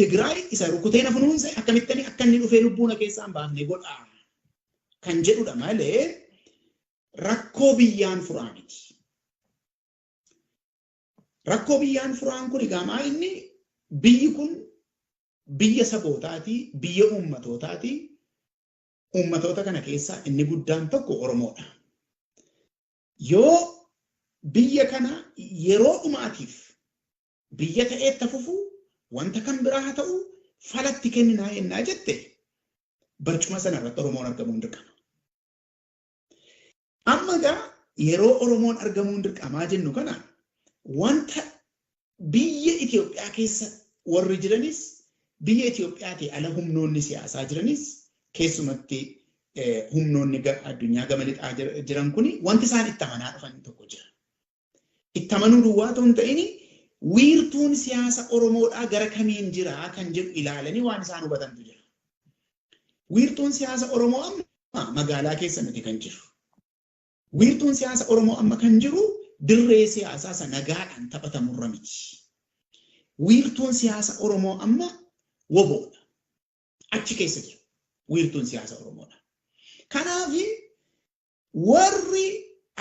Tigraay isa rukutee na funuunse akkamittanii akka inni dhufee lubbuuna keessaa hin baafne godhaa kan jedhudha malee rakkoo biyyaan furaa miti. Rakkoo biyyaan furaan kun egaa inni biyyi kun biyya sabootaati, biyya uummatootaati. Uummatoota kana keessaa inni guddaan tokko Oromoodha. Yoo biyya kana yeroo dhumaatiif biyya ta'ee tafufu wanta kan biraa haa ta'u falatti kenninaa yennaa jette barcuma sana irratti Oromoon argamuun dirqama. Amma gaa yeroo Oromoon argamuun dirqamaa jennu kana wanta biyya Itoophiyaa keessa warri jiranis biyya Itoophiyaatii ala humnoonni siyaasaa jiranis keessumatti humnoonni addunyaa gama lixaa jiran kuni wanti isaan itti amanaa dhufan tokko jira. Itti amanuu duwwaa ta'uu hin ta'in wiirtuun siyaasa Oromoodhaa gara kamiin jira kan jedhu ilaalanii waan isaan hubatantu jira. Wiirtuun siyaasa Oromoo amma magaalaa keessa miti kan jiru. Wiirtuun siyaasa Oromoo amma kan jiru dirree siyaasaa isa nagaadhaan taphatamurra miti. Wiirtuun siyaasa Oromoo amma woboodha. Achi keessa jiru. Wiirtuun siyaasa Oromoodha. Kanaaf warri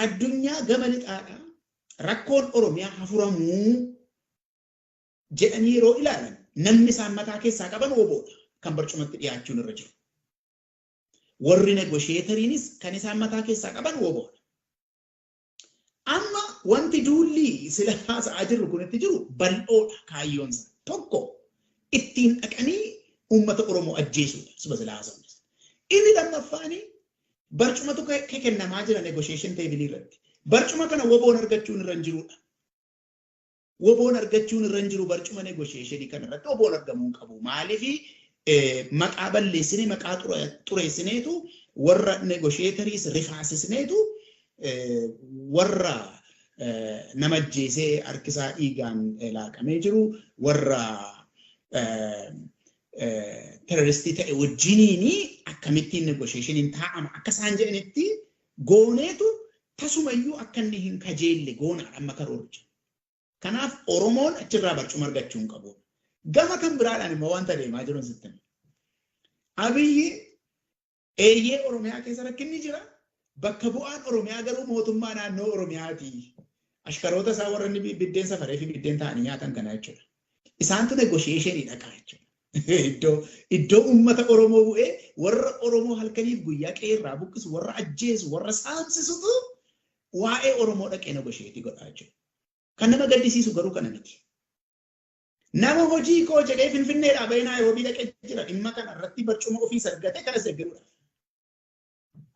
addunyaa gama lixaadhaa rakkoon Oromiyaa hafuramuu jedhanii yeroo ilaalan namni isaan mataa keessaa qaban woboodha kan barcumatti dhiyaachuun irra jiru. Warri negosheetariinis kan isaan mataa keessaa qaban woboodha. Amma wanti duulli sila haasa'aa jirru kun itti jiru bal'oodha kaayyoonsa. Tokko ittiin dhaqanii uummata Oromoo ajjeesuudha. Suba sila haasa'u. Inni lammaffaan barcumatu kennamaa jira negotiation table irratti. Barcuma kana woboon argachuun irra hin jirudha. Woboon argachuun irra hin jiru barcuma negotiation kana irratti woboon argamuu hin qabu. Maaliif maqaa balleessinee maqaa xureessineetu warra negotiatories rifaasisneetu warra nama ajjeesee harkisaa dhiigaan laaqamee jiru warra terroristii ta'e wajjiniini akkamittiin negotiationiin taa'ama akka isaan jedhanitti gooneetu tasumayyuu akka inni hin kajeelle goonaa amma karoorcha. Kanaaf Oromoon achirraa barcuma argachuu hin qabu. Gama kan biraadhaan immoo wanta deemaa jiru sitti. Abiyyi eeyyee Oromiyaa keessa rakkinni jira. Bakka bu'aan Oromiyaa garuu mootummaa naannoo Oromiyaati. Ashkaroota isaa warra inni biddeen safaree fi biddeen ta'anii nyaatan kana jechuudha. Isaantu negotiationii dhaqaa jechuudha. Iddoo uummata Oromoo bu'ee warra Oromoo halkaniif guyyaa qeerraa buqqisu warra ajjeesu warra saamsisutu waa'ee Oromoo dhaqee negotiatii godhaa jechuudha. Kan nama gaddisiisu garuu kana miti. Nama hojii koo jedhee Finfinneedhaa bahee Naayiroobii dhaqee jira dhimma kana irratti barcuma ofii sargatee kanas eeggaluudha.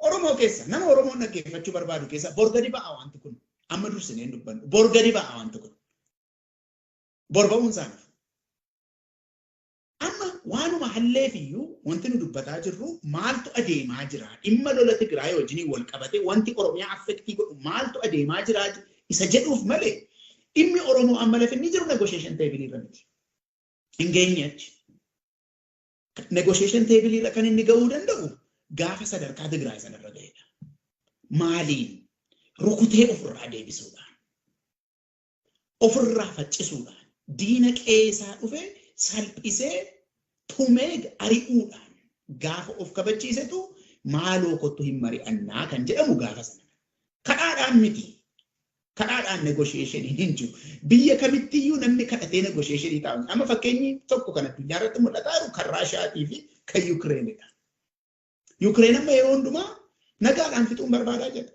Oromoo keessa nama Oromoon dhaggeeffachuu barbaadu keessa borgadi ba'a wanti kun amma dursineen dubbannu borgadi ba'a wanti kun borba'uun isaaniif. Amma waanuma halleefiyyuu wanti nu dubbataa jirru maaltu adeemaa jira dhimma lola Tigraay wajjiniin wal qabate wanti Oromiyaa affektii godhu maaltu adeemaa jira isa jedhuuf malee dhimmi Oromoo amma lafa inni jiru negotiation table irra miti. Hin geenye achi. Negotiation table irra kan inni ga'uu danda'u gaafa sadarkaa Tigraay sanarra ga'edha. Maaliin rukutee ofirraa deebisuudhaan ofirraa faccisuudhaan diina qeesaa dhufee salphisee tumee ari'uudhaan gaafa of kabachiisetu maaloo kottu hin mari'annaa kan jedhamu gaafa sana. Kadhaadhaan miti. Kadhaadhaan negotiationii hin jiru. Biyya kamittiyyuu namni kadhatee negotiationii taa'u. Amma fakkeenyi tokko kan addunyaa irratti mul'ataa jiru kan Raashiyaatii fi kan Yukireenidha. Yukireen amma yeroo hundumaa nagaadhaan fixuun barbaadaa jira.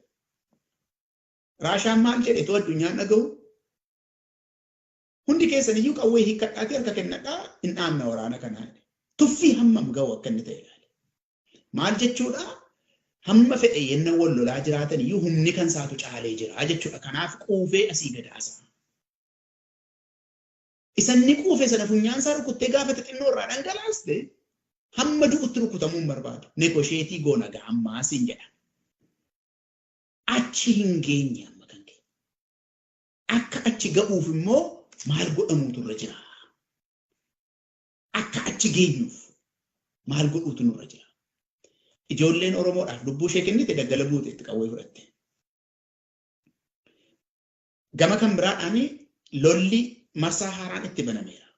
Raashiyaan maal jedhe too addunyaan dhaga'u. Hundi keessaniyyuu qawwee hiikkadhaatii harka kennadhaa hin dhaamna waraana kanaa. Tuffii hammam ga'u akka inni ta'e ilaali. Maal jechuudha? Hamma fedhe yenna wal lolaa jiraatan iyyuu humni kan isaatu caalee jira jechuudha. Kanaaf quufee asii gadaasa. Isanni quufee sana funyaan isaa rukuttee gaafa xixinnoo irraa dhangalaaste hamma du'utti rukutamuu hin barbaadu. Negotiatii goona ga'ammaa siin jedha. Achi hin geenye amma kan ka'e. Akka achi ga'uuf immoo maal godhamuutu irra jira? Akka achi geenyuuf maal godhuutu nurra jira? Ijoolleen Oromoodhaaf lubbuu ishee kennite daggala buuteetti qawwee fudhatte. Gama kan biraadhaan lolli marsaa haaraan itti banameera.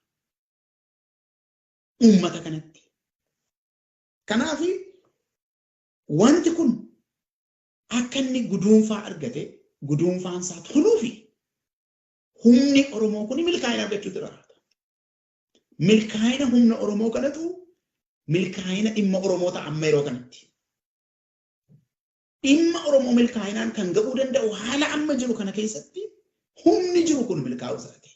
Uummata kanatti. Kanaaf wanti kun akka inni guduunfaa argate guduunfaan isaa toluufi humni Oromoo kun milkaa'ina argachuutu irraata. Milkaa'ina humna Oromoo kanatu milkaa'ina dhimma Oromoo amma yeroo kanatti. Dhimma Oromoo milkaa'inaan kan ga'uu danda'u haala amma jiru kana keessatti humni jiru kun milkaa'uu isaati.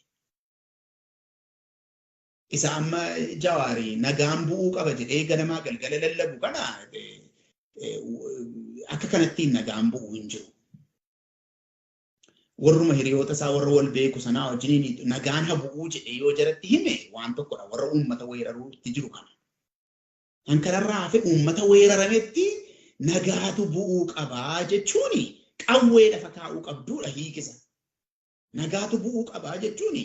Isa amma Jawaarii nagaan bu'uu qaba jedhee ganamaa galgala lallabu kana akka kanattiin nagaan bu'uu hin jiru. Warruma hiriyoota isaa warra wal beeku sanaa wajjiniin nagaan haa bu'uu jedhee yoo jaratti hime waan tokkodha warra uummata weeraruutti jiru kana. Kan kanarraa hafe uummata weerarametti nagaatu bu'uu qabaa jechuun qawwee lafa kaa'uu qabduudha hiikisa. Nagaatu bu'uu qabaa jechuun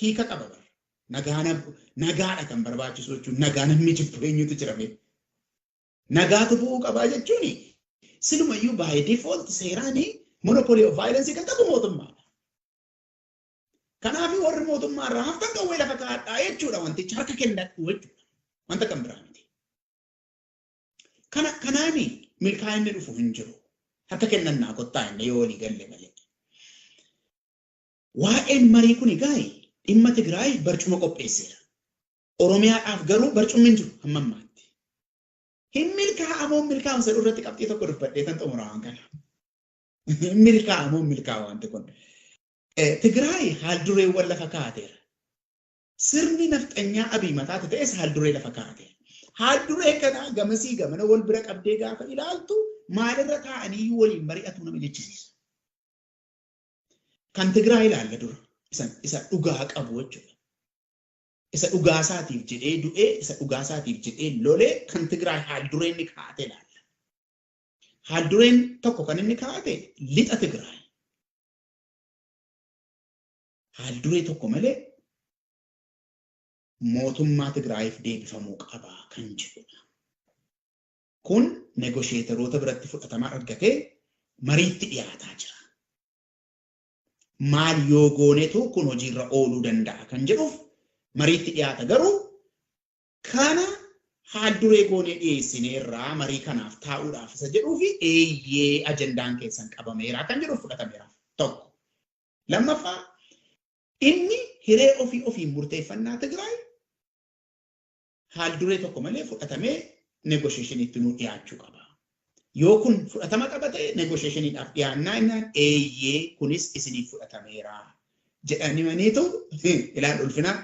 hiika qaba. Nagaadha kan barbaachisu jechuun nagaa namni jibbu eenyutu jirame. Nagaatu bu'uu qabaa jechuun silumayyuu by default seeraan monopoly of violence kan qabu mootummaadha. Kanaaf warri mootummaa irraa haftan qawwee lafa kaa'adhaa jechuudha wantichi harka kennadhu jechuudha. Wanta kan biraa miti. Kanaani milkaa'inni dhufu hin jiru. Harka kennannaa kottaa inni yoo walii galle malee. Waa'een marii kun egaa dhimma Tigraay barcuma qopheesseera. Oromiyaadhaaf garuu barcumni hin jiru hamma ammaatti. Hin milkaa'amoo milkaa'umsa irratti qabxii tokko dubbadhee kan xumuraa waan kana. Milkaa'amoo milkaa'u wanti kun. Tigraay haal dureewwan lafa kaa'ateera. Sirni nafxanyaa Abiy mataatti ta'es haal duree lafa kaa'ateera. Haal duree kana gamasii gamana wal bira qabdee gaafa ilaaltu maalirra taa'anii waliin mari'atu nama jechisiisa. Kan Tigraay ilaalla dura isa dhugaa qabu jechuudha. Isa dhugaasaatiif jedhee du'ee isa dhugaasaatiif jedhee lolee kan Tigraay haal duree inni kaa'ate ilaalla. Haal dureen tokko kan inni kaa'ate lixa Tigraay. Haal duree tokko malee mootummaa Tigraayiif deebifamuu qaba kan jedhudha. Kun negosheetaroota biratti fudhatama argatee mariitti dhiyaataa jira. Maal yoo goonetu kun hojiirra ooluu danda'a kan jedhuuf mariitti dhiyaata garuu kana haal duree goonee dhiyeessineerraa marii kanaaf taa'uudhaaf isa jedhuu fi eeyyee ajandaan keessan qabameera kan jedhuuf fudhatameera. Tokko. Lammaffaa inni hiree ofii murteeffannaa Tigraay haal duree tokko malee fudhatamee negosheeshiniitti nu dhiyaachuu qaba. Yoo kun fudhatama qabate negosheeshiniidhaaf dhiyaannaa innaan eeyyee kunis isiniif fudhatameera jedhanii maniitu ilaan ulfinaan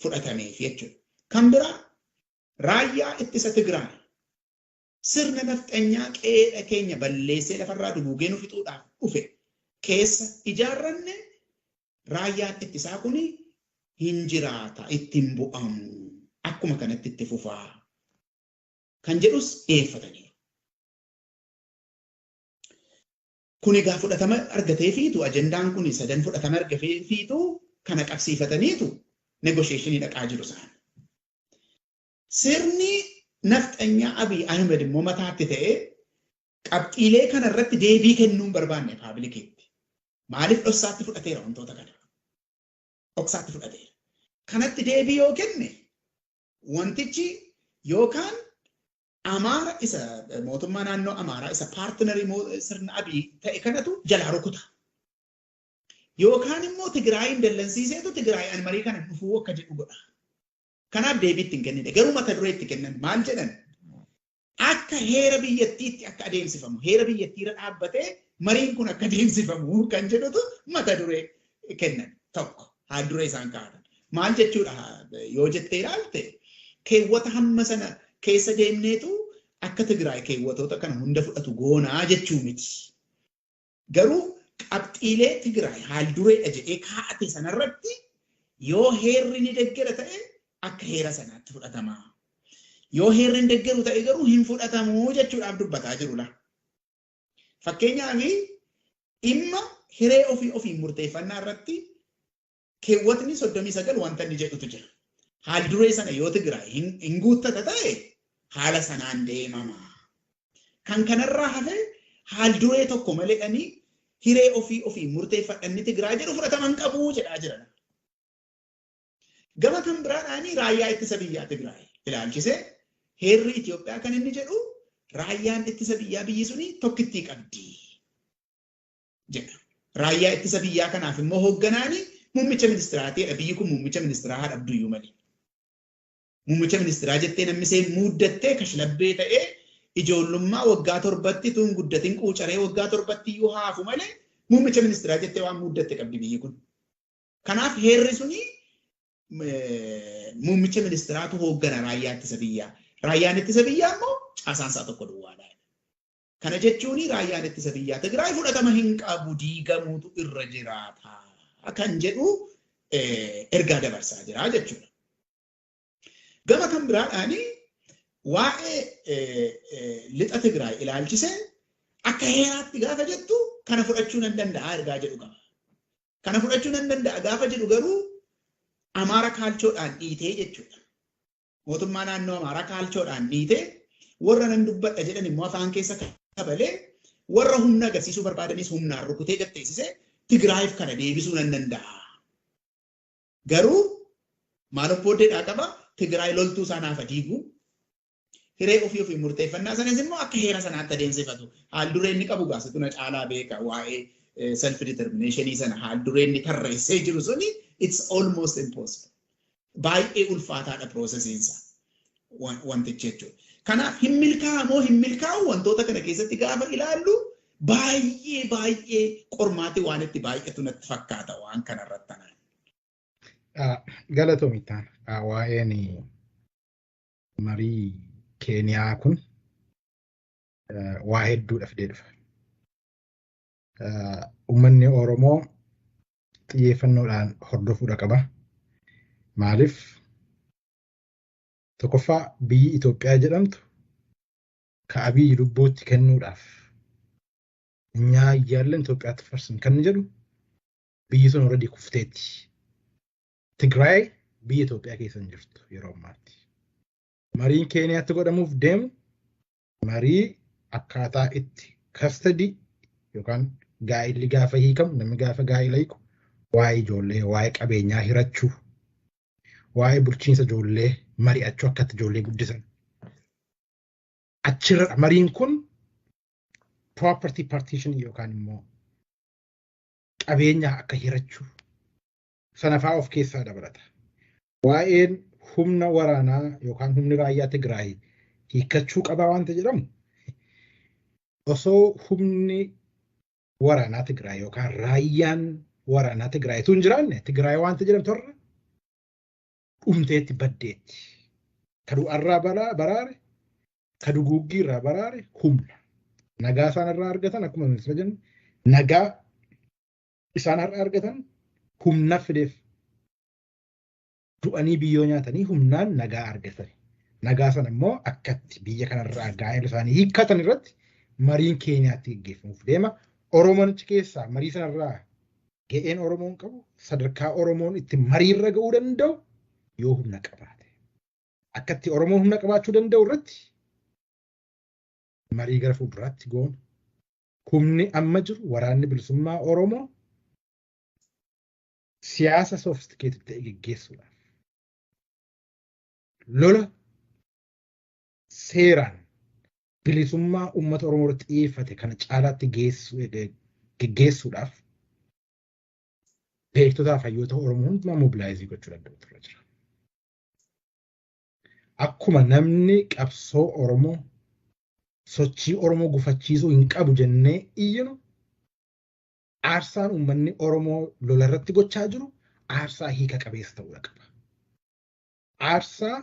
fudhatameef jechuudha. Kan biraa raayyaa ittisa Tigraay sirna nafxanyaa qeedha keenya balleessee lafarraa duguugee nu fixuudhaaf dhufe keessa ijaarranne raayyaan ittisaa kun hin jiraata ittiin bu'amu akkuma kanatti itti fufaa kan jedhus dhiyeeffataniiru. Kun egaa fudhatama argatee fiitu ajandaan kun sadan fudhatama argatee fiitu kana qabsiifataniitu negosheeshinii dhaqaa jiru isaan. Sirni nafxanyaa Abiy Ahmed immoo mataatti ta'ee qabxiilee kanarratti deebii kennuu hin barbaanne paablikeetti. Maaliif dhoksaatti fudhateera wantoota kana? Dhoksaatti fudhateera. Kanatti deebii yoo kenne wantichi yookaan Amaara isa mootummaa naannoo Amaaraa isa paartinarii sirna Abiy ta'e kanatu jalaa rukuta. Yookaan immoo Tigraayin dallansiiseetu Tigraay marii kana dhufuu akka jedhu godha. Kanaaf deebiitti hin kennine garuu mata dureetti kennan maal jedhan? Akka heera biyyattiitti akka adeemsifamu heera biyyattiirra dhaabbatee mariin kun akka adeemsifamu kan jedhutu mata duree kennan tokko haal duree isaan kaa'atan. Maal jechuudha yoo jettee ilaalte keewwata hamma sana keessa deemneetu akka Tigraay keewwatoota kana hunda fudhatu goonaa jechuu miti. Garuu qabxiilee Tigraay haal duree jedhee kaa'ate sanarratti yoo heerri ni deggera ta'e akka heera sanaatti fudhatama. Yoo heerri hin deggeru ta'e garuu hin fudhatamu jechuudhaaf dubbataa jirudha. Fakkeenyaaf dhimma hiree ofii murteeffannaa irratti keewwatni 39 wanta inni jedhutu jira. Haal duree sana yoo Tigraay hin guuttata ta'e haala sanaan deemama. Kan kanarraa hafe haal duree tokko malee hiree ofii murteeffadhanni Tigraay jedhu fudhatama hin qabu jedhaa jiran. Gama kan biraadhaan raayyaa ittisa biyyaa Tigraay ilaalchisee heerri Itoophiyaa kan inni jedhu raayyaan ittisa biyyaa biyyi suni tokkittii qabdi jedha. Raayyaa ittisa biyyaa kanaaf immoo hoogganaani muummicha ministiraatiidha. Biyyi kun muummicha ministiraa haa dhabdu iyyuu malee. Muummicha ministiraa jettee namni ishee muuddattee kashlabbee ta'ee ijoollummaa waggaa 7tti tun guddatin quucaree waggaa 7tti iyyuu haafu malee muummicha ministiraa jettee waan muuddatte qabdi biyyi kun. Kanaaf heerri suni muummicha ministiraatu hooggana raayyaa ittisa biyyaa. Raayyaan ittisa biyyaa immoo caasaan isaa tokko duwwaadha. Kana jechuun raayyaan ittisa biyyaa Tigraay fudhatama hin qabu diigamuutu irra jiraata kan jedhu ergaa dabarsaa jira jechuudha. Gama kan biraadhaan waa'ee lixa Tigraay ilaalchisee akka heeraatti gaafa jettu kana fudhachuu nan danda'a ergaa jedhu qaba. Kana fudhachuu nan danda'a gaafa jedhu garuu Amaara kaalchoodhaan dhiitee jechuudha. Mootummaa naannoo Amaaraa kaalchoodhaan dhiitee warra nan dubbadha jedhan immoo afaan keessa kabalee warra humna agarsiisuu barbaadanis humnaan rukutee gatteessisee Tigraayiif kana deebisuu nan danda'a. Garuu maal booddeedhaa qaba Tigraay loltuu sanaaf diigu hiree ofii murteeffannaa sanas immoo akka heera sanaatti adeemsifatu. Haal duree inni qabu gaasitu na caalaa beeka waa'ee self determinationii sana haal duree inni tarreessee jiru suni it's almost impossible. Baay'ee ulfaataadha piroosesiinsa wantichi jechuudha. Kanaaf hin milkaa'amoo hin milkaa'u wantoota kana keessatti gaafa ilaallu baay'ee qormaati waan itti baay'atu natti fakkaata waan kanarratti. Galatoomitaan waa'een marii Keeniyaa kun waa hedduudha fidee dhufa. Uummanni Oromoo xiyyeeffannoodhaan hordofuudha qaba. Maaliif tokkoffaa biyyi Itoophiyaa jedhamtu ka Abiyyi lubbuutti kennuudhaaf nyaayyaalleen Itoophiyaatti farsin kan jedhu biyyi sun already kufteetti. Tigraay biyya Itoophiyaa keessa hin jirtu yeroo ammaatti. Mariin Keeniyaatti godhamuuf deemu marii akkaataa itti custody yookaan gaa'illi gaafa hiikamu namni gaafa gaa'ila hiiku waa'ee ijoollee waa'ee qabeenyaa hirachuu waa'ee bulchiinsa ijoollee mari'achuu akkatti ijoollee guddisan. Achirra mariin kun property partition yookaan immoo qabeenya akka hirachuu sanafaa of keessaa dabalata. Waa'een humna waraanaa yookaan humni raayyaa Tigraay hiikachuu qaba waanta jedhamu osoo humni waraanaa Tigraay yookaan raayyaan waraanaa Tigraay tun jiraanne Tigraay waanta jedhamtu irra dhumteetti baddeetti. Kadu arraa baraare kadu guuggii irraa baraare humna. Nagaa isaan irraa argatan akkuma nuti jennu nagaa isaan irraa argatan humna fideef. Du'anii biyyoo nyaatanii humnaan nagaa argatan. Nagaa sana immoo akkatti biyya kanarraa gaa'ela isaanii hiikkatan irratti mariin Keeniyaatti gaggeeffamuuf deema. Oromoon achi keessaa marii sanarraa ga'een Oromoon qabu sadarkaa Oromoon itti mariirra ga'uu danda'u yoo humna qabaate. Akkatti Oromoon humna qabaachuu danda'u irratti marii gara fuulduraatti goona. Humni amma jiru waraanni bilisummaa Oromoo siyaasa sophisticated ta'e gaggeessuudhaaf. Lola seeraan bilisummaa uummata Oromoo irratti xiyyeeffate kana caalaatti gaggeessuudhaaf beektotaa fi hayyoota Oromoo hundumaa mobilaayizii gochuu danda'utu irra jira. Akkuma namni qabsoo Oromoo sochii Oromoo gufachiisuu hin qabu jennee iyyinu aarsaan uummanni Oromoo lola irratti gochaa jiru aarsaa hiika qabeessa ta'uu qaba. Aarsaa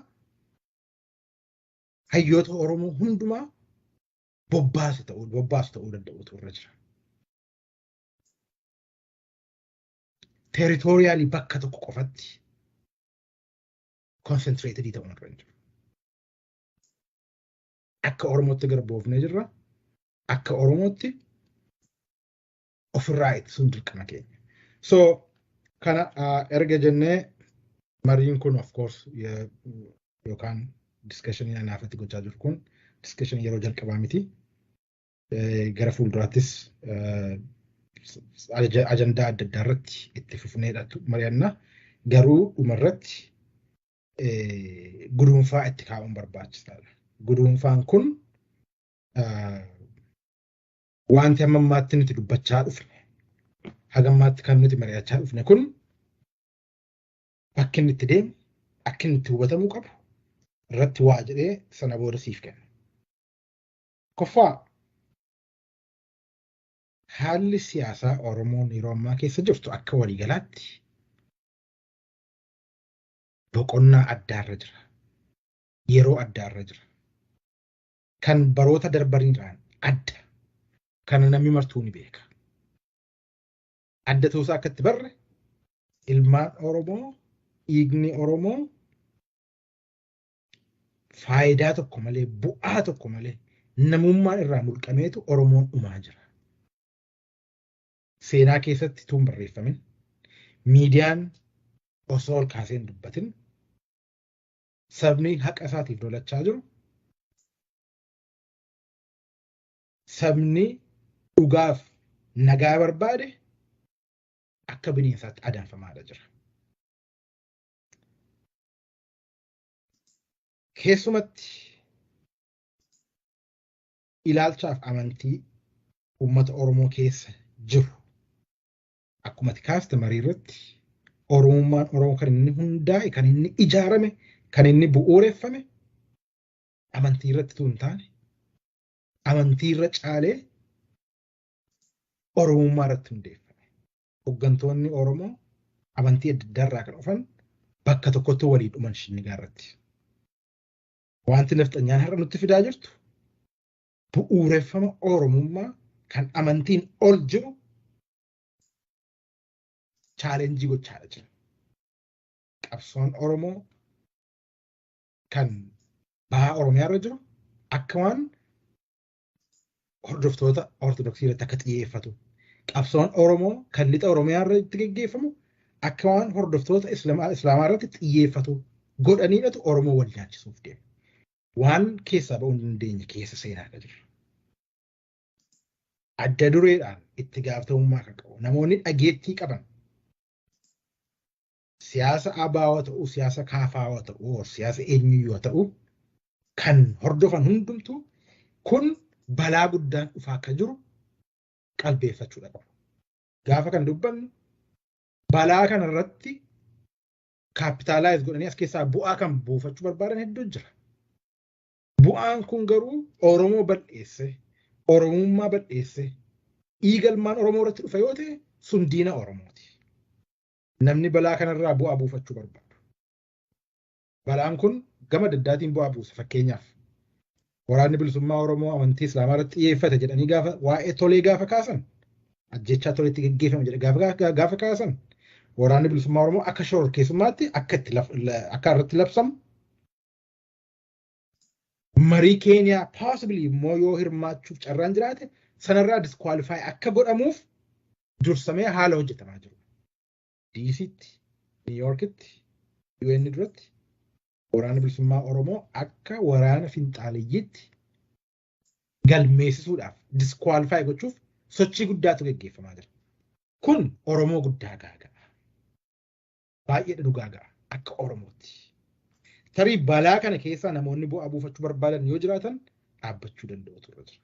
hayyoota Oromoo hundumaa bobbaasu ta'uu danda'utu irra jira. Territorially bakka tokko qofatti concentrated ta'uu irra jira. Akka Oromootti garboofnee jirra. Akka Oromootti ofirraa ittisuun dirqama keenya. So kana erga jennee mariin kun of course yookaan discussionii anaafatti gochaa jiru kun discussion yeroo jalqabaa miti. Gara fuulduraattis ajandaa adda addaa irratti itti fufneedha mari'anna. Garuu dhumarratti guduunfaa itti kaa'uun barbaachisaadha. Guduunfaan kun wanti amma ammaatti nuti dubbachaa dhufne haga ammaatti kan nuti mari'achaa dhufne kun akka inni itti deemu akka inni itti hubatamuu qabu irratti waa jedhee sana booda siif kenna. Koffaa haalli siyaasaa Oromoon yeroo ammaa keessa jirtu akka waliigalaatti boqonnaa addaarra jira. Yeroo addaarra jira. Kan baroota darbaniirraan adda. Kan namni martuu ni beeka. Adda ta'uusaa akkatti barre ilmaan Oromoo, dhiigni Oromoo faayidaa tokko malee, bu'aa tokko malee namummaan irraa mulqameetu Oromoon dhumaa jira. Seenaa keessatti tuun barreeffamin, miidiyaan osoo ol kaaseen dubbatin, sabni haqa isaatiif lolachaa jiru, sabni dhugaaf nagaa barbaade akka bineensaatti adanfamaadha jira. Keessumatti ilaalchaaf amantii uummata Oromoo keessa jiru akkuma kaaste marii irratti Oromummaan Oromoo kan inni hundaa'e, kan inni ijaarame, kan inni bu'uureffame amantii irratti tun taane amantii irra caalee Oromummaa irratti hundeeffame. Hooggantoonni Oromoo amantii adda addaa irraa kan dhufan bakka tokkotti walii dhuman Shinnigaa irratti. Wanti nafxanyaan har'a nutti fidaa jirtu bu'uureffama Oromummaa kan amantiin ol jiru chaalenjii gochaadha jira. Qabsoon Oromoo kan bahaa Oromiyaa irra jiru akka waan hordoftoota Ortodoksii irratti akka xiyyeeffatu. Qabsoon Oromoo kan lixa Oromiyaa irratti gaggeeffamu akka waan hordoftoota Islaamaa irratti xiyyeeffatu godhaniidhatu Oromoo wal nyaachisuuf deema. Waan keessaa ba'uu hin dandeenye keessa seenaa jiru. Adda dureedhaan itti gaafatamummaa kan qabu namoonni dhageettii qaban siyaasa abaawaa ta'uu, siyaasa kaafaawaa ta'uu, siyaasa eenyuyyoo ta'uu kan hordofan hundumtuu kun balaa guddaan dhufaa akka jiru qalbeeffachuudha qabu. Gaafa kan dubbannu balaa kana irratti kaapitaalaayiz godhanii as keessaa bu'aa kan buufachuu barbaadan hedduu jira. Bu'aan kun garuu Oromoo bal'eesse, Oromummaa bal'eesse, dhiigalmaan Oromoo irratti dhufa yoo ta'e sun diina Oromooti. Namni balaa kanarraa bu'aa buufachuu barbaadu. Balaan kun gama daddaatiin bu'aa buusa. Fakkeenyaaf waraanni bilisummaa Oromoo amantii Islaamaa irratti xiyyeeffate jedhanii gaafa waa'ee tolee gaafa kaasan, ajjechaa toleetti gaggeeffame jedhe gaafa kaasan, waraanni bilisummaa Oromoo akka shororkeessummaatti akka irratti labsamu marii Keeniyaa possibly immoo yoo hirmaachuuf carraan jiraate sanarraa disqualify akka godhamuuf dursamee haala hojjetamaa jiru. DC'tti, New York'tti, UN duratti waraana bilisummaa Oromoo akka waraana finxaaliyyiitti galmeessisuudhaaf disqualify gochuuf sochii guddaatu gaggeeffamaa jira. Kun Oromoo guddaa gaaga'a. Baay'ee dhugaa ga'a akka Oromootti. Tarii balaa kana keessaa namoonni bu'aa buufachuu barbaadan yoo jiraatan dhaabbachuu danda'u turre jira.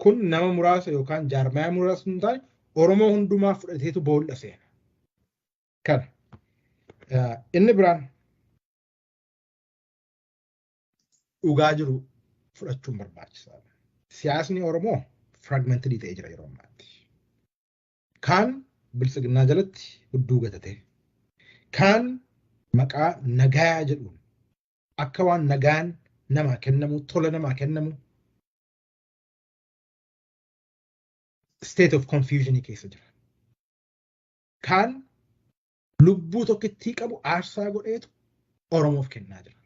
Kun nama muraasa yookaan jaarmaya muraasa hin taane Oromoo hundumaa fudhateetu boolla seena. Kana inni biraan dhugaa jiru fudhachuun barbaachisaadha. Siyaasni Oromoo fragmented ta'ee jira yeroo ammaatti. Kaan bilisiginnaa jalatti hudduu gatatee, kaan maqaa nagaa jedhuun akka waan nagaan namaa kennamu, tola namaa kennamu state of confusion keessa jira. Kaan lubbuu tokkittii qabu aarsaa godheetu Oromoof kennaa jira.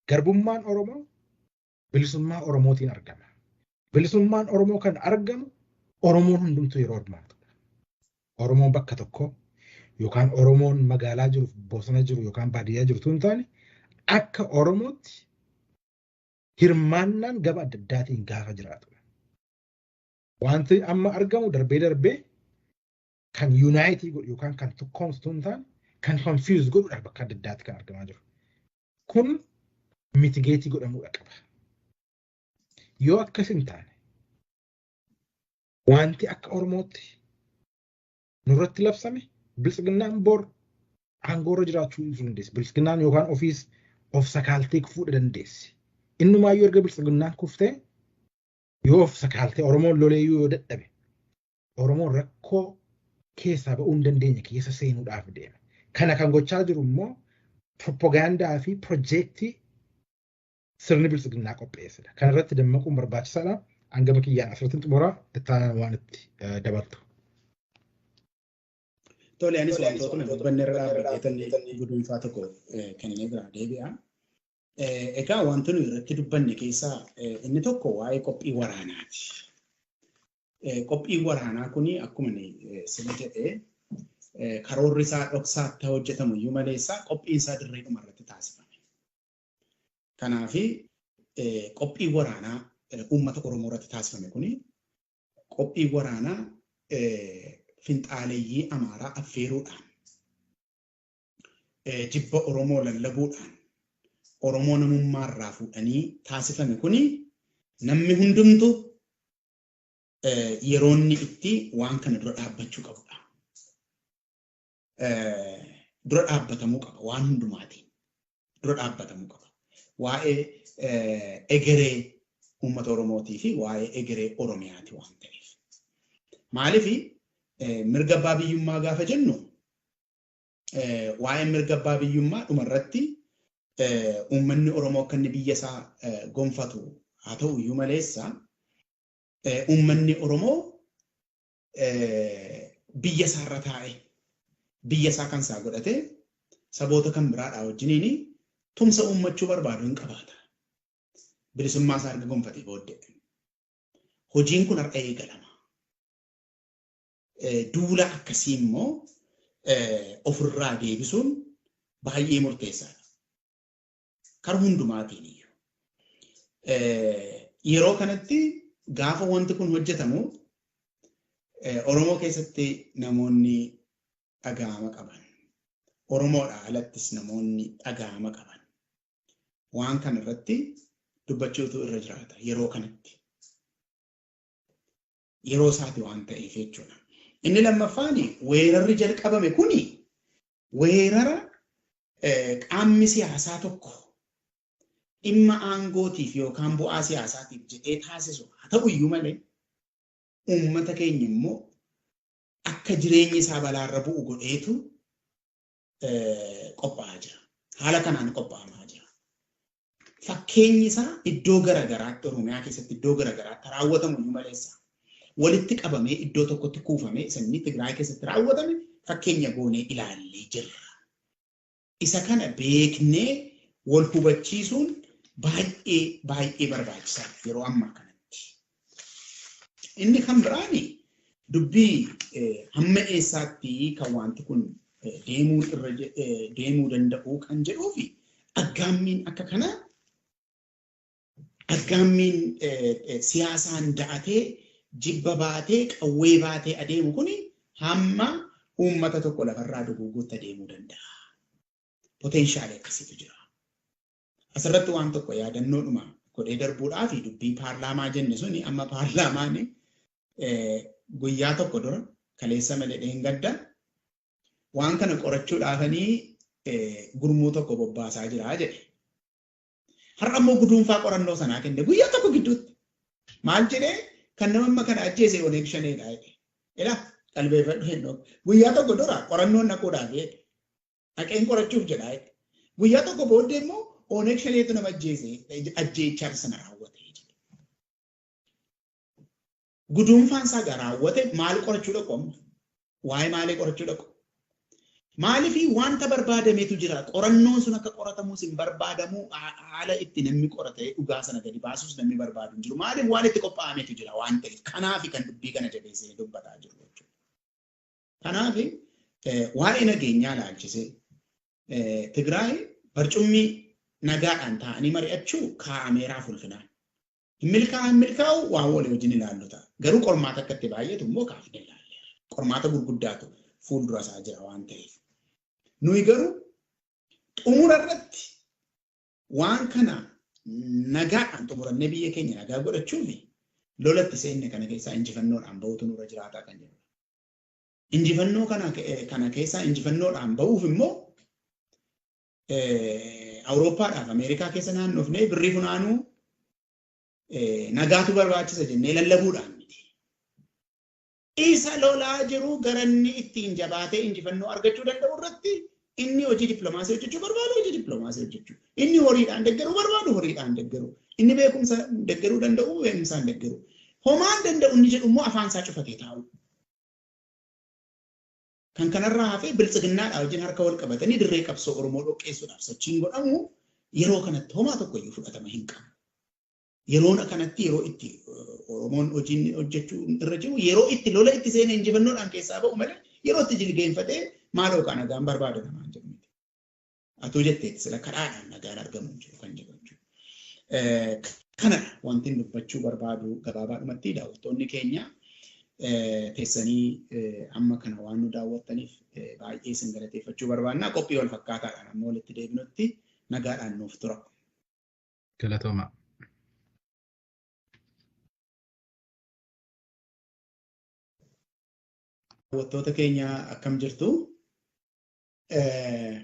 Garbummaan Oromoo bilisummaa Oromootiin argama. Bilisummaan Oromoo kan argamu Oromoon hundumtuu yeroo hirmaatudha. Oromoon bakka tokko yookaan Oromoon magaalaa jiru, bosona jiru yookaan baadiyyaa jirtu hin taane akka Oromootti hirmaannaan gaba adda addaatiin gaafa jiraatu. Wanti amma argamu darbee darbee kan unite godhu yookaan kan tokkoomsu hin taane kan confuse godhuudhaaf bakka adda addaatti kan argamaa jiru. Kun mitigate godhamuudha qaba. Yoo akkas hin taane wanti akka Oromootti nurratti labsame bilisiginnaan bor aangoorra jiraachuu hin dandeessi. Bilisiginnaan yookaan ofiis of sakaaltee fuudha dandeessi. Innumaayyuu erga bilisiginnaan kuftee yoo of sakaaltee Oromoon loleeyyuu yoo dadhabe Oromoon rakkoo keessaa ba'uu hin dandeenye keessa seenuudhaaf deema. Kana kan gochaa jiru immoo propagaandaa fi piroojeektii sirni bilisiginnaa qopheessedha. Kana irratti dammaquun barbaachisaadha. Hangama kiyyaan asirratti xumuraa itti waan itti dabaltu. Tole anis wantoota kana dubbanne irraa dhaabbateetan gudunfaa tokko kennee biraa deebi'a. Egaa wanti nuyi irratti dubbanne keessaa inni tokko waa'ee qophii waraanaati. Qophii waraanaa kuni akkuma sila jedhee karoorri isaa dhoksaatti hojjetamu iyyuu maleessaa qophiin isaa dirree dhuma irratti taasifame. Kanaafi qophii waraanaa uummata Oromoo irratti taasifame kuni qophii waraanaa finxaaleeyyii Amaaraa affeeruudhaan jibba Oromoo lallabuudhaan Oromoo namummaa irraa fuudhanii taasifame kuni namni hundumtu yeroonni itti waan kana dura dhaabbachuu qabudha. Dura dhaabbatamuu qaba waan hundumaatiin. Dura dhaabbatamuu qaba. Waa'ee egeree uummata Oromootii fi waa'ee egeree Oromiyaati waan ta'eef. Maaliif mirga abbaa biyyummaa gaafa jennu waa'ee mirga abbaa biyyummaa dhumarratti uummanni Oromoo akka inni biyya isaa gonfatu haa ta'u iyyuu maleessa uummanni Oromoo biyya isaarra taa'e biyya isaa kan isaa godhate saboota kan biraadhaa wajjiniin tumsa uummachuu barbaadu hin qabaata. Bilisummaa isaa erga gonfatee booddee. Hojiin kun har'a eegalama. Duula akkasii immoo ofirraa deebisuun baay'ee murteessaadha. Karaa hundumaatiin iyyuu. Yeroo kanatti gaafa wanti kun hojjetamu Oromoo keessatti namoonni dhaga'ama qaban. Oromoodhaa alattis namoonni dhaga'ama qaban. Waan kana irratti dubbachuutu irra jiraata yeroo kanatti. Yeroo isaati waan ta'eef jechuudha. Inni lammaffaan weerarri jalqabame kuni weerara qaamni siyaasaa tokko dhimma aangootiif yookaan bu'aa siyaasaatiif jedhee taasisu haa ta'u iyyuu malee uummata keenya immoo akka jireenyi isaa balaarra bu'u godheetu qophaa'aa jira. Haala kanaan qophaa'amaa jira. Fakkeenyi isaa iddoo garaagaraatti Oromiyaa keessatti iddoo garaagaraatti raawwatamu iyyuu maleessa. Walitti qabamee iddoo tokkotti kuufamee inni Tigraay keessatti raawwatame fakkeenya goonee ilaallee jirra. Isa kana beeknee wal hubachiisuun baay'ee barbaachisaa yeroo ammaa kanatti. Inni kan biraani dubbii hamma eessaatti kan wanti kun deemuu danda'u kan jedhuu fi aggaammiin akka kanaa aggaammiin siyaasaan da'atee jibba baatee qawwee baatee adeemu kuni hamma uummata tokko lafarraa duguuguutti adeemuu danda'a. Poteenshaalii akkasiitu jira. Asirratti waan tokko yaadannoodhuma godhee darbuudhaa fi dubbii paarlaamaa jenne suni amma paarlaamaan guyyaa tokko dura kaleessa malee dheengadda waan kana qorachuudhaafanii gurmuu tokko bobbaasaa jira jedhe. Har'a immoo guduunfaa qorannoo sanaa kenne guyyaa tokko gidduutti maal jedhee kan nama amma kana ajjeese oneekshaneedha jedhe. Ilaa qalbeeffadhu hennoo guyyaa tokko dura qorannoon dhaquudhaaf jedhe. Dhaqeen qorachuuf jedha jedhe. Guyyaa tokko booddee immoo oneekshaneetu nama ajjeechaa sana raawwate jedhe. Guduunfaan isaa raawwate maal qorachuu dhaqu amma? Waa'ee maalii qorachuu dhaqu? Maaliifii wanta barbaadametu jira. Qorannoon sun akka qoratamus hin barbaadamu haala itti namni qoratee dhugaa sana gadi baasuus namni barbaadu hin jiru. Maaliif waan itti qophaa'ametu jira waan ta'eef. Kanaaf kan dubbii kana jabeessee dubbataa jiru jechuudha. Kanaaf waa'ee nageenyaa ilaalchisee Tigraay barcummii nagaadhaan taa'anii mari'achuu kaa'ameeraa fulfinaan. Hin milkaa'u waan walii wajjin ilaallu ta'a. Garuu qormaata akka itti baay'atu immoo kaafnee ilaalleera. Qormaata gurguddaatu fuuldura isaa jira waan ta'eef. Nuyi garuu xumura irratti waan kana nagaadhaan xumurannee biyya keenya nagaa godhachuuf lolatti seenne kana keessaa injifannoodhaan bahuutu nurra jiraataa kan jedhudha. Injifannoo kana keessaa injifannoodhaan bahuuf immoo Awurooppaadhaaf Ameerikaa keessa naannofnee birrii funaanuu nagaatu barbaachisa jennee lallabuudhaan miti. Isa lolaa jiru garanni ittiin jabaatee injifannoo argachuu danda'u irratti inni hojii dippiloomaasii hojjechuu barbaadu hojii dippiloomaasii hojjechuu. Inni horiidhaan deeggaruu barbaadu horiidhaan deeggaruu. Inni beekumsa deeggaruu danda'u beekumsaan deeggaruu. Homaan danda'u inni jedhu immoo afaan isaa cufatee taa'u. Kan kanarraa hafee biltsiginnaadhaa wajjin harka wal qabatanii dirree qabsoo Oromoo dhoqqeessuudhaaf sochiin godhamu yeroo kanatti homaa tokkoyyuu fudhatama hin qabu. Yeroo kanatti yeroo itti Oromoon hojiin hojjechuu irra jiru yeroo itti lola itti seenee injifannoodhaan keessaa ba'u malee yeroo itti jilgeenfatee maaloo kaan nagaan barbaada namaan jedhu miti. Atuu jetteetti sila kadhaadhaan nagaan argamu jiru kan jedhu jechuudha. Kanadha wanti dubbachuu barbaadu gabaabaadhumatti daawwattoonni keenya teessanii amma kana waan nu daawwattaniif baay'ee isin galateeffachuu barbaanna. Qophii wal fakkaataadhaan amma walitti deebinutti nagaadhaan nuuf tura. Galatooma. Daawwattoota keenya akkam jirtu?